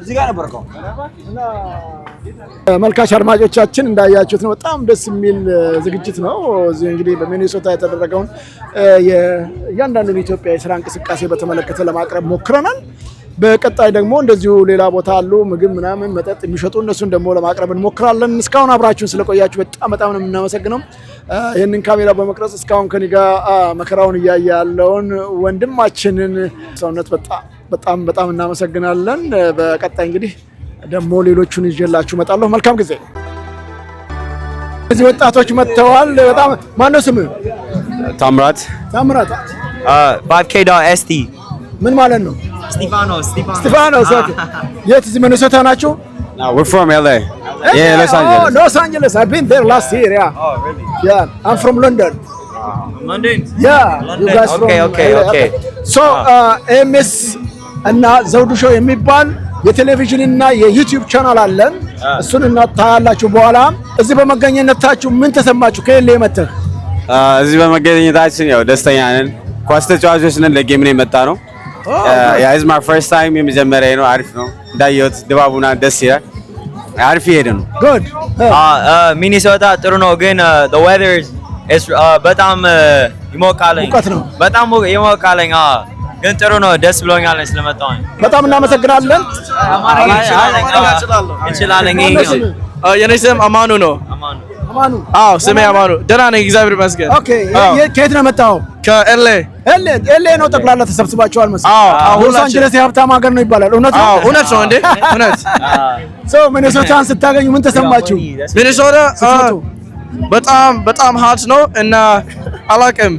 Speaker 2: እዚህ ጋር ነበርከው። መልካች አድማጮቻችን እንዳያችሁት ነው። በጣም ደስ የሚል ዝግጅት ነው። እዚህ እንግዲህ በሚኒሶታ የተደረገውን የእያንዳንዱን ኢትዮጵያ የስራ እንቅስቃሴ በተመለከተ ለማቅረብ ሞክረናል። በቀጣይ ደግሞ እንደዚሁ ሌላ ቦታ አሉ ምግብ ምናምን መጠጥ የሚሸጡ እነሱን ደግሞ ለማቅረብ እንሞክራለን። እስካሁን አብራችሁን ስለቆያችሁ በጣም ነው የምናመሰግነው። ይህንን ካሜራ በመቅረጽ እስካሁን ከኔ ጋር መከራውን እያየ ያለውን ወንድማችንን ሰውነት በጣም እናመሰግናለን። በቀጣይ እንግዲህ ደግሞ ሌሎቹን ይዤላችሁ እመጣለሁ። መልካም ጊዜ። እዚህ ወጣቶች መጥተዋል። በጣም ማነው ስምህ?
Speaker 18: ታምራት 5K.ST
Speaker 2: ምን ማለት ነው? ስቲፋኖስ የት? እዚህ ሚኒሶታ ናችሁ?
Speaker 18: No, we're from LA. Yeah, Los Angeles.
Speaker 2: Oh, Los Angeles. I've been there last year. Yeah.
Speaker 18: Oh, really?
Speaker 2: Yeah, I'm from London.
Speaker 18: London?
Speaker 2: Yeah.
Speaker 18: London.
Speaker 2: You guys
Speaker 18: Okay.
Speaker 2: So, MS እና ዘውዱ ሾው የሚባል የቴሌቪዥን እና የዩቲዩብ ቻናል አለን። እሱን እናታያላችሁ በኋላ። እዚህ በመገኘታችሁ ምን ተሰማችሁ? ከኤልኤ መጥተህ
Speaker 18: እዚህ በመገኘታችን ያው ደስተኛ ነን። ኳስ ተጫዋቾች ነን። ለጌም ነው የመጣ ነው። ያ ኢዝ ማይ ፈርስት ታይም፣ የመጀመሪያ ነው። አሪፍ ነው። እንዳየሁት ድባቡና ደስ ይላል። አሪፍ ይሄድ ነው።
Speaker 2: ጉድ
Speaker 19: ሚኒሶታ ጥሩ ነው፣ ግን the weather is በጣም ይሞቃለኝ። በጣም ይሞቃለኝ። ግን ጥሩ ነው። ደስ ብሎኛል ስለመጣሁ።
Speaker 2: በጣም እናመሰግናለን።
Speaker 19: እንችላለን።
Speaker 20: የኔ ስም አማኑ ነው።
Speaker 2: አማኑ?
Speaker 20: አዎ ስሜ አማኑ። ደህና ነኝ፣ እግዚአብሔር ይመስገን።
Speaker 2: ኦኬ። ከየት ነው የመጣኸው? ከኤልኤ ነው። ጠቅላላ ተሰብስባችኋል መሰለኝ። ሎስ አንጀለስ የሀብታም ሀገር ነው ይባላል። እውነት ነው?
Speaker 20: እውነት ነው እንዴ? እውነት።
Speaker 2: ሚኒሶታን ስታገኙ ምን ተሰማችሁ?
Speaker 20: ሚኒሶታ በጣም ሀት ነው እና አላውቅም።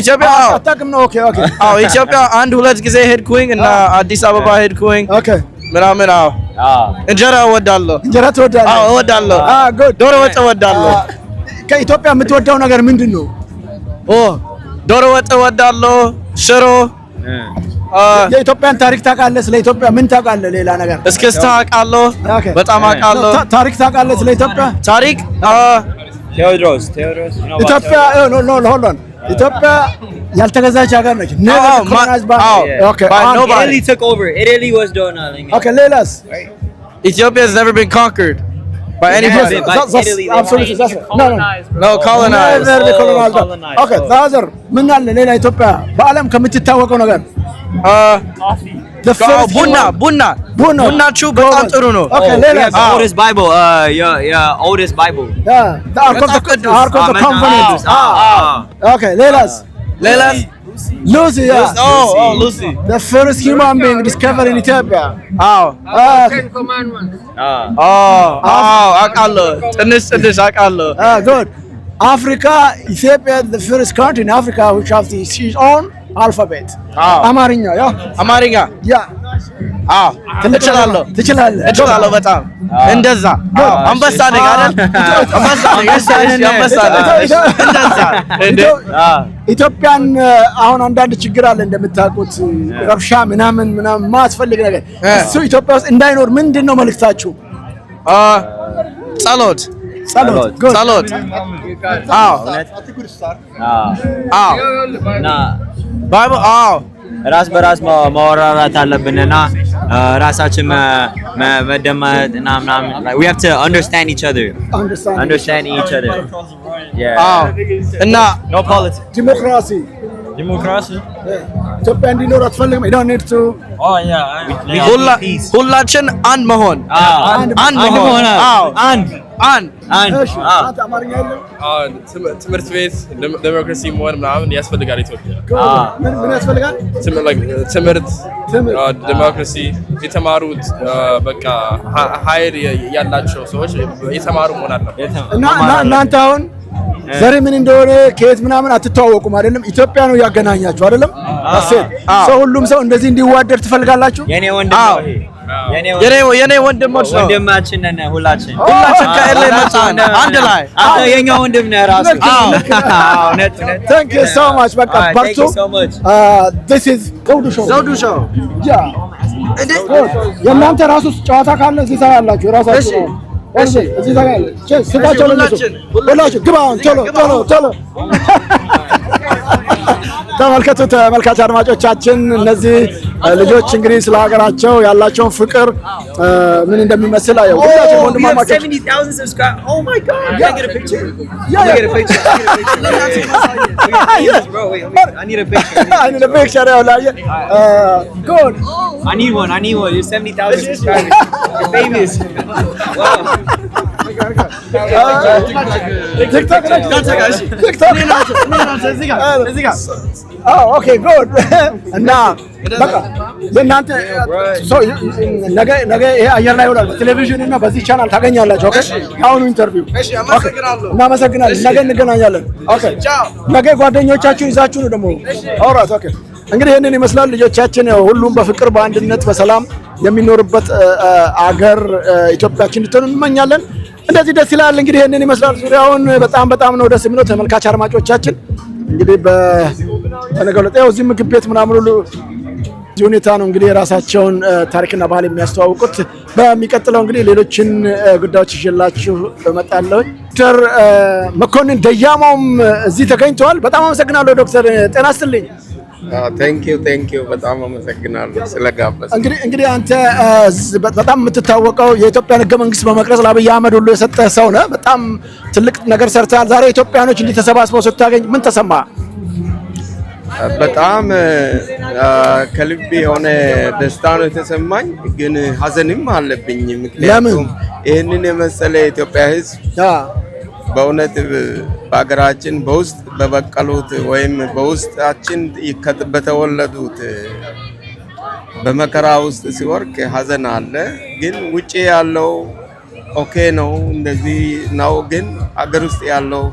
Speaker 20: ኢትዮጵያ
Speaker 2: አታውቅም ነው? ኦኬ።
Speaker 20: ኢትዮጵያ 1-2 ጊዜ ሄድኩኝ እና አዲስ አበባ ሄድኩኝ። ምናምን እንጀራ እወዳለሁ።
Speaker 2: እንጀራ ትወዳለህ?
Speaker 20: አዎ እወዳለሁ። ዶሮ ወጥ እወዳለሁ።
Speaker 2: ከኢትዮጵያ የምትወደው ነገር ምንድን ነው?
Speaker 20: ዶሮ ወጥ እወዳለሁ። ሽሮ።
Speaker 2: የኢትዮጵያን ታሪክ ታውቃለህ? ስለ ኢትዮጵያ ምን ታውቃለህ? ሌላ ነገር
Speaker 20: እስክስታ አውቃለሁ። በጣም አውቃለሁ።
Speaker 2: ታሪክ ታውቃለህ? ስለ ኢትዮጵያ ታሪክ
Speaker 19: ቴዎድሮስ
Speaker 2: ኢትዮጵያ ኢትዮጵያ ያልተገዛች ሀገር ነች።
Speaker 19: Italy took over. Italy was doing
Speaker 2: Okay, ሌላስ?
Speaker 20: Ethiopia has never been conquered by anybody.
Speaker 2: Absolutely.
Speaker 20: No, colonized.
Speaker 2: Okay, ዛዘር ምን አለ ሌላ ኢትዮጵያ በዓለም ከምትታወቀው ነገር?
Speaker 20: ቡናችሁ በጣም ጥሩ ነው።
Speaker 19: the oldest Bible. Oldest Bible.
Speaker 2: The Ark of the Covenant. Okay, ሌላስ? Lucy,
Speaker 20: Lucy.
Speaker 2: The first human being discovered in Ethiopia.
Speaker 20: አውቃለሁ። ትንሽ አውቃለሁ።
Speaker 2: Good. Africa, Ethiopia, the first country in Africa which has its own alphabet. አማርኛ
Speaker 20: ትችላለህ በጣም እንደዛ አንበሳ ነኝ አይደል? አንበሳ ነኝ።
Speaker 2: ኢትዮጵያን አሁን አንዳንድ ችግር አለ እንደምታውቁት፣ ረብሻ ምናምን ማስፈልግ ነገር እሱ ኢትዮጵያ ውስጥ እንዳይኖር ምንድን ነው መልእክታችሁ?
Speaker 20: ጸሎት።
Speaker 19: ራስ በራስ ማወራራት አለብንና ራሳችን መደመጥ እና ምናምን we have to understand each other.
Speaker 20: እና
Speaker 19: no politics.
Speaker 2: ዲሞክራሲ ኢትዮጵያ እንዲኖር አትፈልግም? you don't need to
Speaker 20: ሁላችን አንድ መሆን
Speaker 21: ትምህርት ቤት ዴሞክራሲ መሆን ምናምን ያስፈልጋል። ኢትዮጵያ
Speaker 2: ምን ያስፈልጋል?
Speaker 21: ትምህርት፣ ዴሞክራሲ፣ የተማሩት በቃ ኃይል ያላቸው ሰዎች የተማሩ መሆን አለበት።
Speaker 2: እና እናንተ አሁን ዘሬ ምን እንደሆነ ከየት ምናምን አትተዋወቁም አይደለም? ኢትዮጵያ ነው ያገናኛችሁ አይደለም? ሰው ሁሉም ሰው እንደዚህ እንዲዋደድ ትፈልጋላችሁ?
Speaker 20: የኔ ወንድሞች ነው።
Speaker 19: ወንድማችን ነን ሁላችን
Speaker 20: ከኤሌ መጣን አንድ ላይ።
Speaker 19: አንተ የኛ ወንድም ነህ ራሱ።
Speaker 2: Thank you so much። በቃ ባርቱ። This is ዘውዱ ሾው። የእናንተ ራሱ ጨዋታ ካለ እዚህ ታያላችሁ ራሳችሁ። እሺ እዚህ ታያላችሁ። ስታቸው ሁላችሁ ግባ አሁን ቶሎ ተመልከቱ። ተመልካች አድማጮቻችን እነዚህ ልጆች እንግዲህ ስለ ሀገራቸው ያላቸውን ፍቅር ምን እንደሚመስል አየው። ሁላችንም ወንድማማቾች
Speaker 19: 70,000 subscribers. Oh my god. I get a picture. Bro, wait. I need a picture.
Speaker 2: ያው ላይ good.
Speaker 19: I need one. You're 70,000 subscribers. You're famous. Wow.
Speaker 2: TikTok. ኦኬ ጉድ። እና በቃ የእናንተ ነገ ይሄ አየር ላይ ይውላል ቴሌቪዥን እና በዚህ ቻናል ታገኛላችሁ። ኦኬ አሁኑ ኢንተርቪው። እናመሰግናለን። ነገ እንገናኛለን። ኦኬ ነገ ጓደኞቻችሁን ይዛችሁ ነው ደግሞ። ኦልራይት ኦኬ። እንግዲህ ይህንን ይመስላል ልጆቻችን ሁሉም በፍቅር በአንድነት በሰላም የሚኖርበት አገር ኢትዮጵያችን እንድትሆን እንመኛለን። እንደዚህ ደስ ይላል። እንግዲህ ይህንን ይመስላል ዙሪያውን። በጣም ነው ደስ የሚለው ተመልካች አድማጮቻችን። እንግዲህ በነገው ዕለት እዚህ ምግብ ቤት ምናምን ሁሉ ሁኔታ ነው እንግዲህ የራሳቸውን ታሪክና ባህል የሚያስተዋውቁት። በሚቀጥለው እንግዲህ ሌሎችን ጉዳዮች ይዤላችሁ እመጣለሁ። ዶክተር መኮንን ደያማውም እዚህ ተገኝተዋል። በጣም አመሰግናለሁ ዶክተር። ጤና ይስጥልኝ።
Speaker 22: ቴንክ ዩ በጣም አመሰግናለሁ ስለጋበዝ።
Speaker 2: እንግዲህ አንተ በጣም የምትታወቀው የኢትዮጵያን ሕገ መንግስት በመቅረጽ ለአብይ አህመድ ሁሉ የሰጠህ ሰው ነህ። በጣም ትልቅ ነገር ሰርተሃል። ዛሬ ኢትዮጵያኖች እንዲህ ተሰባስበው ስታገኝ ምን ተሰማ?
Speaker 22: በጣም ከልብ የሆነ ደስታ ነው የተሰማኝ፣ ግን ሀዘንም አለብኝ። ምክንያቱም ይህንን የመሰለ የኢትዮጵያ ሕዝብ በእውነት በሀገራችን በውስጥ በበቀሉት ወይም በውስጣችን በተወለዱት በመከራ ውስጥ ሲወርቅ ሀዘን አለ። ግን ውጪ ያለው ኦኬ ነው፣ እንደዚህ ነው። ግን አገር ውስጥ ያለው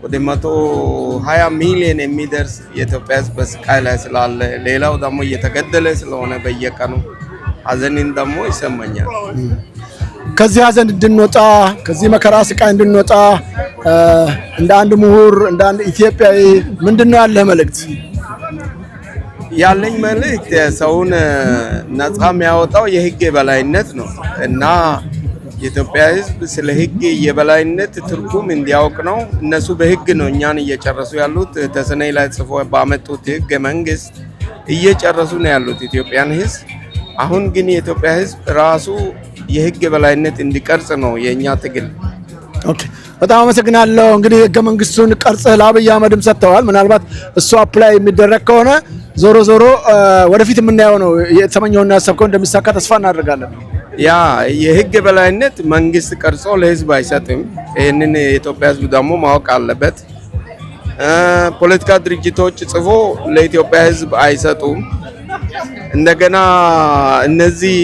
Speaker 22: ወደ 120 ሚሊዮን የሚደርስ የኢትዮጵያ ህዝብ በስቃይ ላይ ስላለ፣ ሌላው ደግሞ እየተገደለ ስለሆነ በየቀኑ ሀዘኔን ደግሞ ይሰማኛል።
Speaker 2: ከዚህ ሀዘን እንድንወጣ ከዚህ መከራ ስቃይ እንድንወጣ እንደ አንድ ምሁር እንደ አንድ ኢትዮጵያዊ ምንድነው ያለህ መልእክት?
Speaker 22: ያለኝ መልእክት ሰውን ነፃ የሚያወጣው የህግ የበላይነት ነው እና የኢትዮጵያ ህዝብ ስለ ህግ የበላይነት ትርጉም እንዲያውቅ ነው። እነሱ በህግ ነው እኛን እየጨረሱ ያሉት። ተሰነይ ላይ ጽፎ ባመጡት ህገ መንግስት እየጨረሱ ነው ያሉት ኢትዮጵያን ህዝብ። አሁን ግን የኢትዮጵያ ህዝብ ራሱ የህግ የበላይነት እንዲቀርጽ ነው የኛ ትግል።
Speaker 2: ኦኬ፣ በጣም አመሰግናለሁ። እንግዲህ ህገ መንግስቱን ቀርጽህ ለአብይ አህመድም ሰጥተዋል። ምናልባት እሱ አፕላይ የሚደረግ ከሆነ ዞሮ ዞሮ ወደፊት የምናየው ነው። የተመኘውና ያሰብከው እንደሚሳካ ተስፋ እናደርጋለን።
Speaker 22: ያ የህግ የበላይነት መንግስት ቀርጾ ለህዝብ አይሰጥም። ይህንን የኢትዮጵያ ህዝብ ደግሞ ማወቅ አለበት። ፖለቲካ ድርጅቶች ጽፎ ለኢትዮጵያ ህዝብ አይሰጡም። እንደገና እነዚህ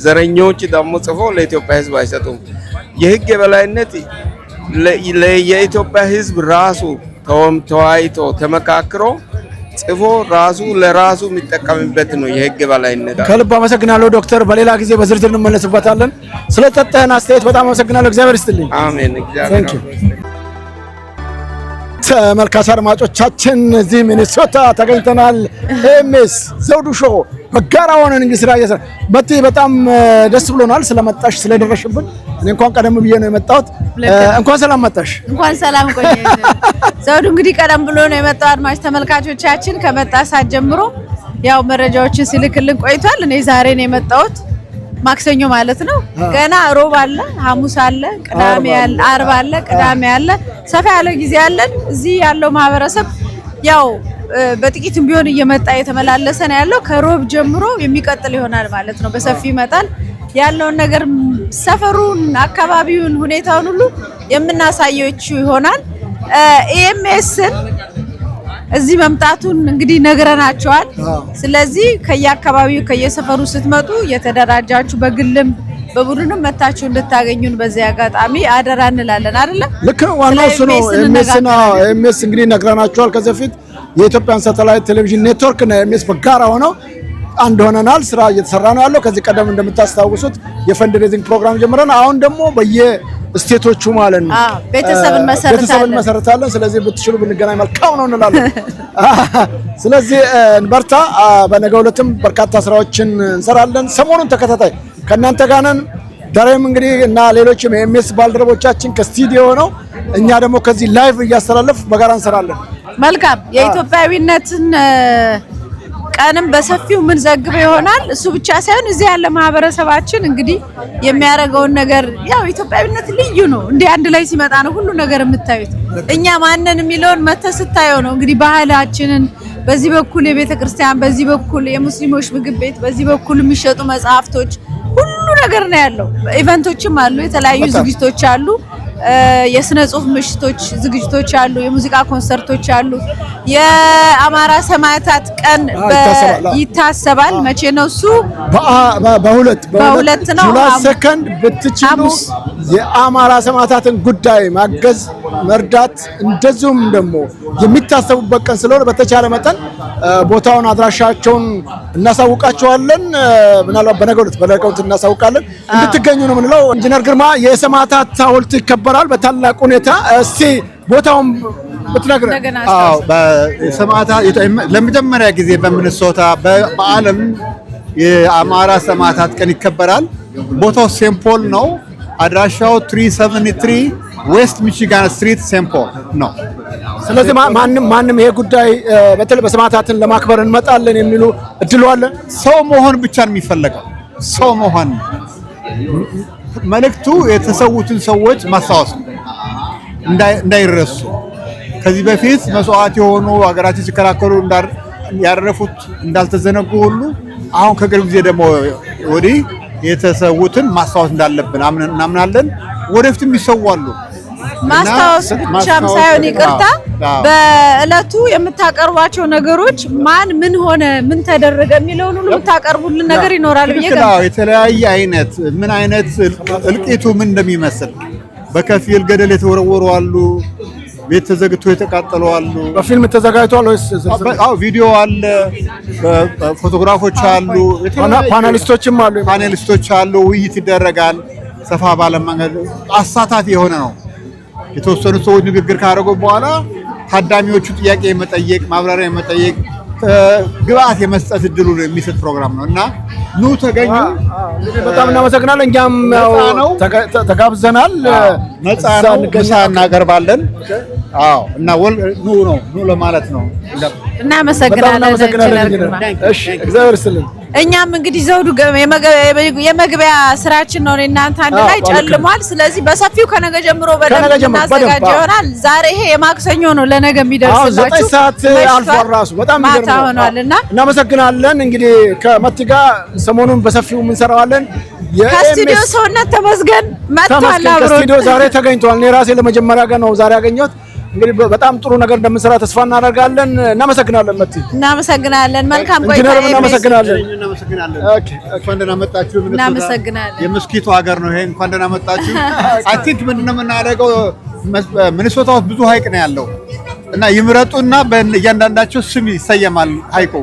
Speaker 22: ዘረኞች ደግሞ ጽፎ ለኢትዮጵያ ህዝብ አይሰጡም። የህግ የበላይነት የኢትዮጵያ ህዝብ ራሱ ተወያይቶ ተመካክሮ ጽፎ ራሱ ለራሱ የሚጠቀምበት ነው የህግ የበላይነት።
Speaker 2: ከልብ አመሰግናለሁ ዶክተር። በሌላ ጊዜ በዝርዝር እንመለስበታለን። ስለተጠህን አስተያየት በጣም አመሰግናለሁ። እግዚአብሔር ይስጥልኝ።
Speaker 22: አሜን። እግዚአብሔር
Speaker 2: ተመልካች አድማጮቻችን እዚህ ሚኒሶታ ተገኝተናል። ኤምኤስ ዘውዱ ሾው በጋራ ሆነን እንግዲህ ስራ እየሰራ በጣም ደስ ብሎናል ስለመጣሽ ስለደረሽብን። እኔ እንኳን ቀደም ብዬ ነው የመጣሁት። እንኳን ሰላም መጣሽ።
Speaker 15: እንኳን ሰላም ቆየ። ዘውዱ እንግዲህ ቀደም ብሎ ነው የመጣው። አድማጭ ተመልካቾቻችን ከመጣ ሰዓት ጀምሮ ያው መረጃዎችን ሲልክልን ቆይቷል። እኔ ዛሬ ነው የመጣሁት፣ ማክሰኞ ማለት ነው። ገና ሮብ አለ፣ ሐሙስ አለ፣ ቅዳሜ አለ፣ አርብ አለ፣ ቅዳሜ አለ። ሰፋ ያለ ጊዜ አለን። እዚህ ያለው ማህበረሰብ ያው በጥቂትም ቢሆን እየመጣ የተመላለሰ ነው ያለው። ከሮብ ጀምሮ የሚቀጥል ይሆናል ማለት ነው። በሰፊ ይመጣል። ያለውን ነገር ሰፈሩን፣ አካባቢውን፣ ሁኔታውን ሁሉ የምናሳየው ይሆናል። ኤምኤስን እዚህ መምጣቱን እንግዲህ ነግረናቸዋል። ስለዚህ ከየአካባቢው ከየሰፈሩ ስትመጡ የተደራጃችሁ በግልም በቡድንም መታችሁ እንድታገኙን በዚህ አጋጣሚ አደራ እንላለን። አይደለ?
Speaker 2: ልክ ነው። ዋናው እሱ ነው። ኤምኤስ እንግዲህ ነግረናቸዋል ከዚህ በፊት የኢትዮጵያን ሳተላይት ቴሌቪዥን ኔትወርክ እና ኤምኤስ በጋራ ሆነው አንድ ሆነናል። ስራ እየተሰራ ነው ያለው። ከዚህ ቀደም እንደምታስታውሱት የፈንድ ሬዚንግ ፕሮግራም ጀምረን አሁን ደግሞ በየስቴቶቹ ማለት ነው ቤተሰብን መሰረታለን። ስለዚህ ብትችሉ ብንገናኝ መልካም ነው እንላለን። ስለዚህ እንበርታ። በነገው ዕለትም በርካታ ስራዎችን እንሰራለን። ሰሞኑን ተከታታይ ከእናንተ ጋር ነን። ዳሬም እንግዲህ እና ሌሎችም የኤምኤስ ባልደረቦቻችን ከስቱዲዮ ነው፣ እኛ ደግሞ ከዚህ ላይቭ እያስተላለፍ በጋራ እንሰራለን።
Speaker 15: መልካም የኢትዮጵያዊነትን ቀንም በሰፊው ምን ዘግበው ይሆናል። እሱ ብቻ ሳይሆን እዚህ ያለ ማህበረሰባችን እንግዲህ የሚያደርገውን ነገር ያው ኢትዮጵያዊነት ልዩ ነው። እንዲህ አንድ ላይ ሲመጣ ነው ሁሉ ነገር የምታዩት። እኛ ማንን የሚለውን መተስታየው ነው እንግዲህ ባህላችንን በዚህ በኩል የቤተ ክርስቲያን፣ በዚህ በኩል የሙስሊሞች ምግብ ቤት፣ በዚህ በኩል የሚሸጡ መጽሐፍቶች ሁሉ ነገር ነው ያለው። ኢቨንቶችም አሉ፣ የተለያዩ ዝግጅቶች አሉ፣ የስነ ጽሁፍ ምሽቶች ዝግጅቶች አሉ፣ የሙዚቃ ኮንሰርቶች አሉ። የአማራ ሰማዕታት ቀን ይታሰባል። መቼ ነው እሱ?
Speaker 2: በሁለት
Speaker 15: ነው።
Speaker 2: ጁላይ ሰከንድ ብትችሉ የአማራ ሰማዕታትን ጉዳይ ማገዝ መርዳት፣ እንደዚሁም ደግሞ የሚታሰቡበት ቀን ስለሆነ በተቻለ መጠን ቦታውን አድራሻቸውን እናሳውቃቸዋለን። ምናልባት በነገው ዕለት እናሳውቃለን። እንድትገኙ ነው የምንለው። ኢንጂነር ግርማ የሰማዕታት ሐውልት ይከበራል በታላቅ ሁኔታ። እስቲ ቦታውን ብትነግረን።
Speaker 1: አዎ፣ በሰማዕታት ለመጀመሪያ ጊዜ በሚኒሶታ በዓለም የአማራ ሰማዕታት ቀን ይከበራል። ቦታው ሴንት ፖል ነው። አድራሻው 373 ዌስት ሚቺጋን ስትሪት ሴንት ፖል ነው።
Speaker 2: ስለዚህ ማንም ይሄ ጉዳይ በተለይ በሰማዕታትን ለማክበር እንመጣለን የሚሉ እድሉ አለ።
Speaker 1: ሰው መሆን ብቻ ነው የሚፈለገው። ሰው መሆን መልእክቱ የተሰዉትን ሰዎች ማስታወስ እንዳይረሱ፣ ከዚህ በፊት መስዋዕት የሆኑ ሀገራችን ሲከራከሩ ያረፉት እንዳልተዘነጉ ሁሉ አሁን ከቅርብ ጊዜ ደግሞ ወዲህ የተሰዉትን ማስታወስ እንዳለብን እናምናለን። ወደፊትም ይሰዋሉ።
Speaker 15: ማስታወስ ብቻም ሳይሆን ይቅርታ፣ በእለቱ የምታቀርቧቸው ነገሮች ማን ምን ሆነ ምን ተደረገ የሚለውን ሁሉ የምታቀርቡልን ነገር ይኖራል ብዬ ገምታለሁ።
Speaker 1: የተለያየ አይነት ምን አይነት እልቂቱ ምን እንደሚመስል በከፊል ገደል የተወረወሩ አሉ፣ ቤት ተዘግቶ የተቃጠሉ አሉ።
Speaker 2: በፊልም ተዘጋጅቷል ወይስ?
Speaker 1: አዎ ቪዲዮ አለ፣ ፎቶግራፎች አሉ፣ ፓኔሊስቶች አሉ። ውይይት ይደረጋል። ሰፋ ባለ መንገድ አሳታፊ የሆነ ነው። የተወሰኑ ሰዎች ንግግር ካደረጉ በኋላ ታዳሚዎቹ ጥያቄ የመጠየቅ ማብራሪያ የመጠየቅ ግብአት የመስጠት እድሉ የሚሰጥ ፕሮግራም ነው እና ኑ ተገኙ።
Speaker 2: በጣም እናመሰግናለን። እኛም ያው ተጋብዘናል።
Speaker 1: ነፃ ነው፣ ምሳ እናቀርባለን። አዎ እና ኑ ለማለት ነው።
Speaker 15: እናመሰግናለን።
Speaker 2: እሺ እግዚአብሔር ይስጥልን።
Speaker 15: እኛም እንግዲህ ዘውዱ የመግቢያ ስራችን ነው። እናንተ አንድ ላይ ጨልሟል። ስለዚህ በሰፊው ከነገ ጀምሮ በደንብ እናዘጋጅ ይሆናል። ዛሬ ይሄ የማክሰኞ ነው፣ ለነገ የሚደርስላችሁ
Speaker 2: 9 ሰዓት አልፏል። ራሱ በጣም
Speaker 15: ማታ ሆኗልና
Speaker 2: እናመሰግናለን። እንግዲህ ከመቲ ጋር ሰሞኑን በሰፊው እንሰራዋለን።
Speaker 15: ከስቱዲዮ ሰውነት ተመስገን መጥቷል። አብሮ
Speaker 2: ከስቱዲዮ ዛሬ ተገኝቷል። እኔ ራሴ ለመጀመሪያ ቀን ነው ዛሬ ያገኘሁት። እንግዲህ በጣም ጥሩ ነገር እንደምንሰራ ተስፋ እናደርጋለን። እናመሰግናለን መቲ።
Speaker 15: እናመሰግናለን። መልካም ቆይታ።
Speaker 2: እናመሰግናለን።
Speaker 1: ኦኬ እንኳን ደህና መጣችሁ።
Speaker 15: እናመሰግናለን።
Speaker 1: የመስኪቱ ሀገር ነው ይሄ። እንኳን ደህና መጣችሁ። አይ ቲንክ ምንድነው የምናደርገው ሚኒሶታ ውስጥ ብዙ ሀይቅ ነው ያለው እና ይምረጡና በእያንዳንዳቸው ስም ይሰየማል ሀይቁ።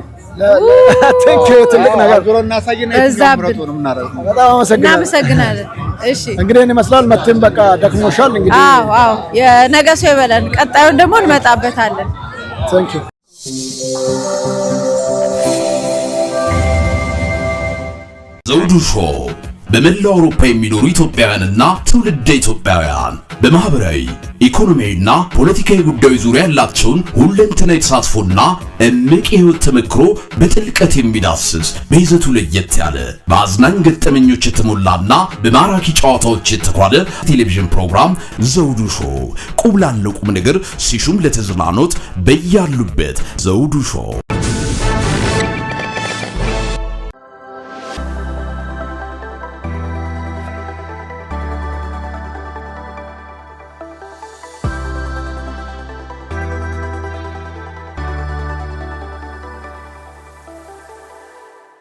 Speaker 2: ትልቅ ነገር
Speaker 1: ዞሮ እናሳየና ይምረጡ ነው የምናደርገው።
Speaker 2: በጣም
Speaker 15: እናመሰግናለን። እሺ
Speaker 2: እንግዲህ ይመስላል መቲም በቃ ደክሞሻል። እንግዲህ
Speaker 15: አዎ የነገ ሰው ይበለን። ቀጣዩን ደግሞ እንመጣበታለን።
Speaker 2: ታንክ ዩ።
Speaker 3: ዘውዱ ሾው በመላው አውሮፓ የሚኖሩ ኢትዮጵያውያንና ትውልደ ኢትዮጵያውያን በማህበራዊ ኢኮኖሚያዊና ፖለቲካዊ ጉዳዮች ዙሪያ ያላቸውን ሁለንተናዊ ተሳትፎና እምቅ የህይወት ተመክሮ በጥልቀት የሚዳስስ በይዘቱ ለየት ያለ በአዝናኝ ገጠመኞች የተሞላና በማራኪ ጨዋታዎች የተኳለ ቴሌቪዥን ፕሮግራም ዘውዱ ሾው ቁም ላለው ቁም ነገር ሲሹም ለተዝናኖት በያሉበት ዘውዱ ሾው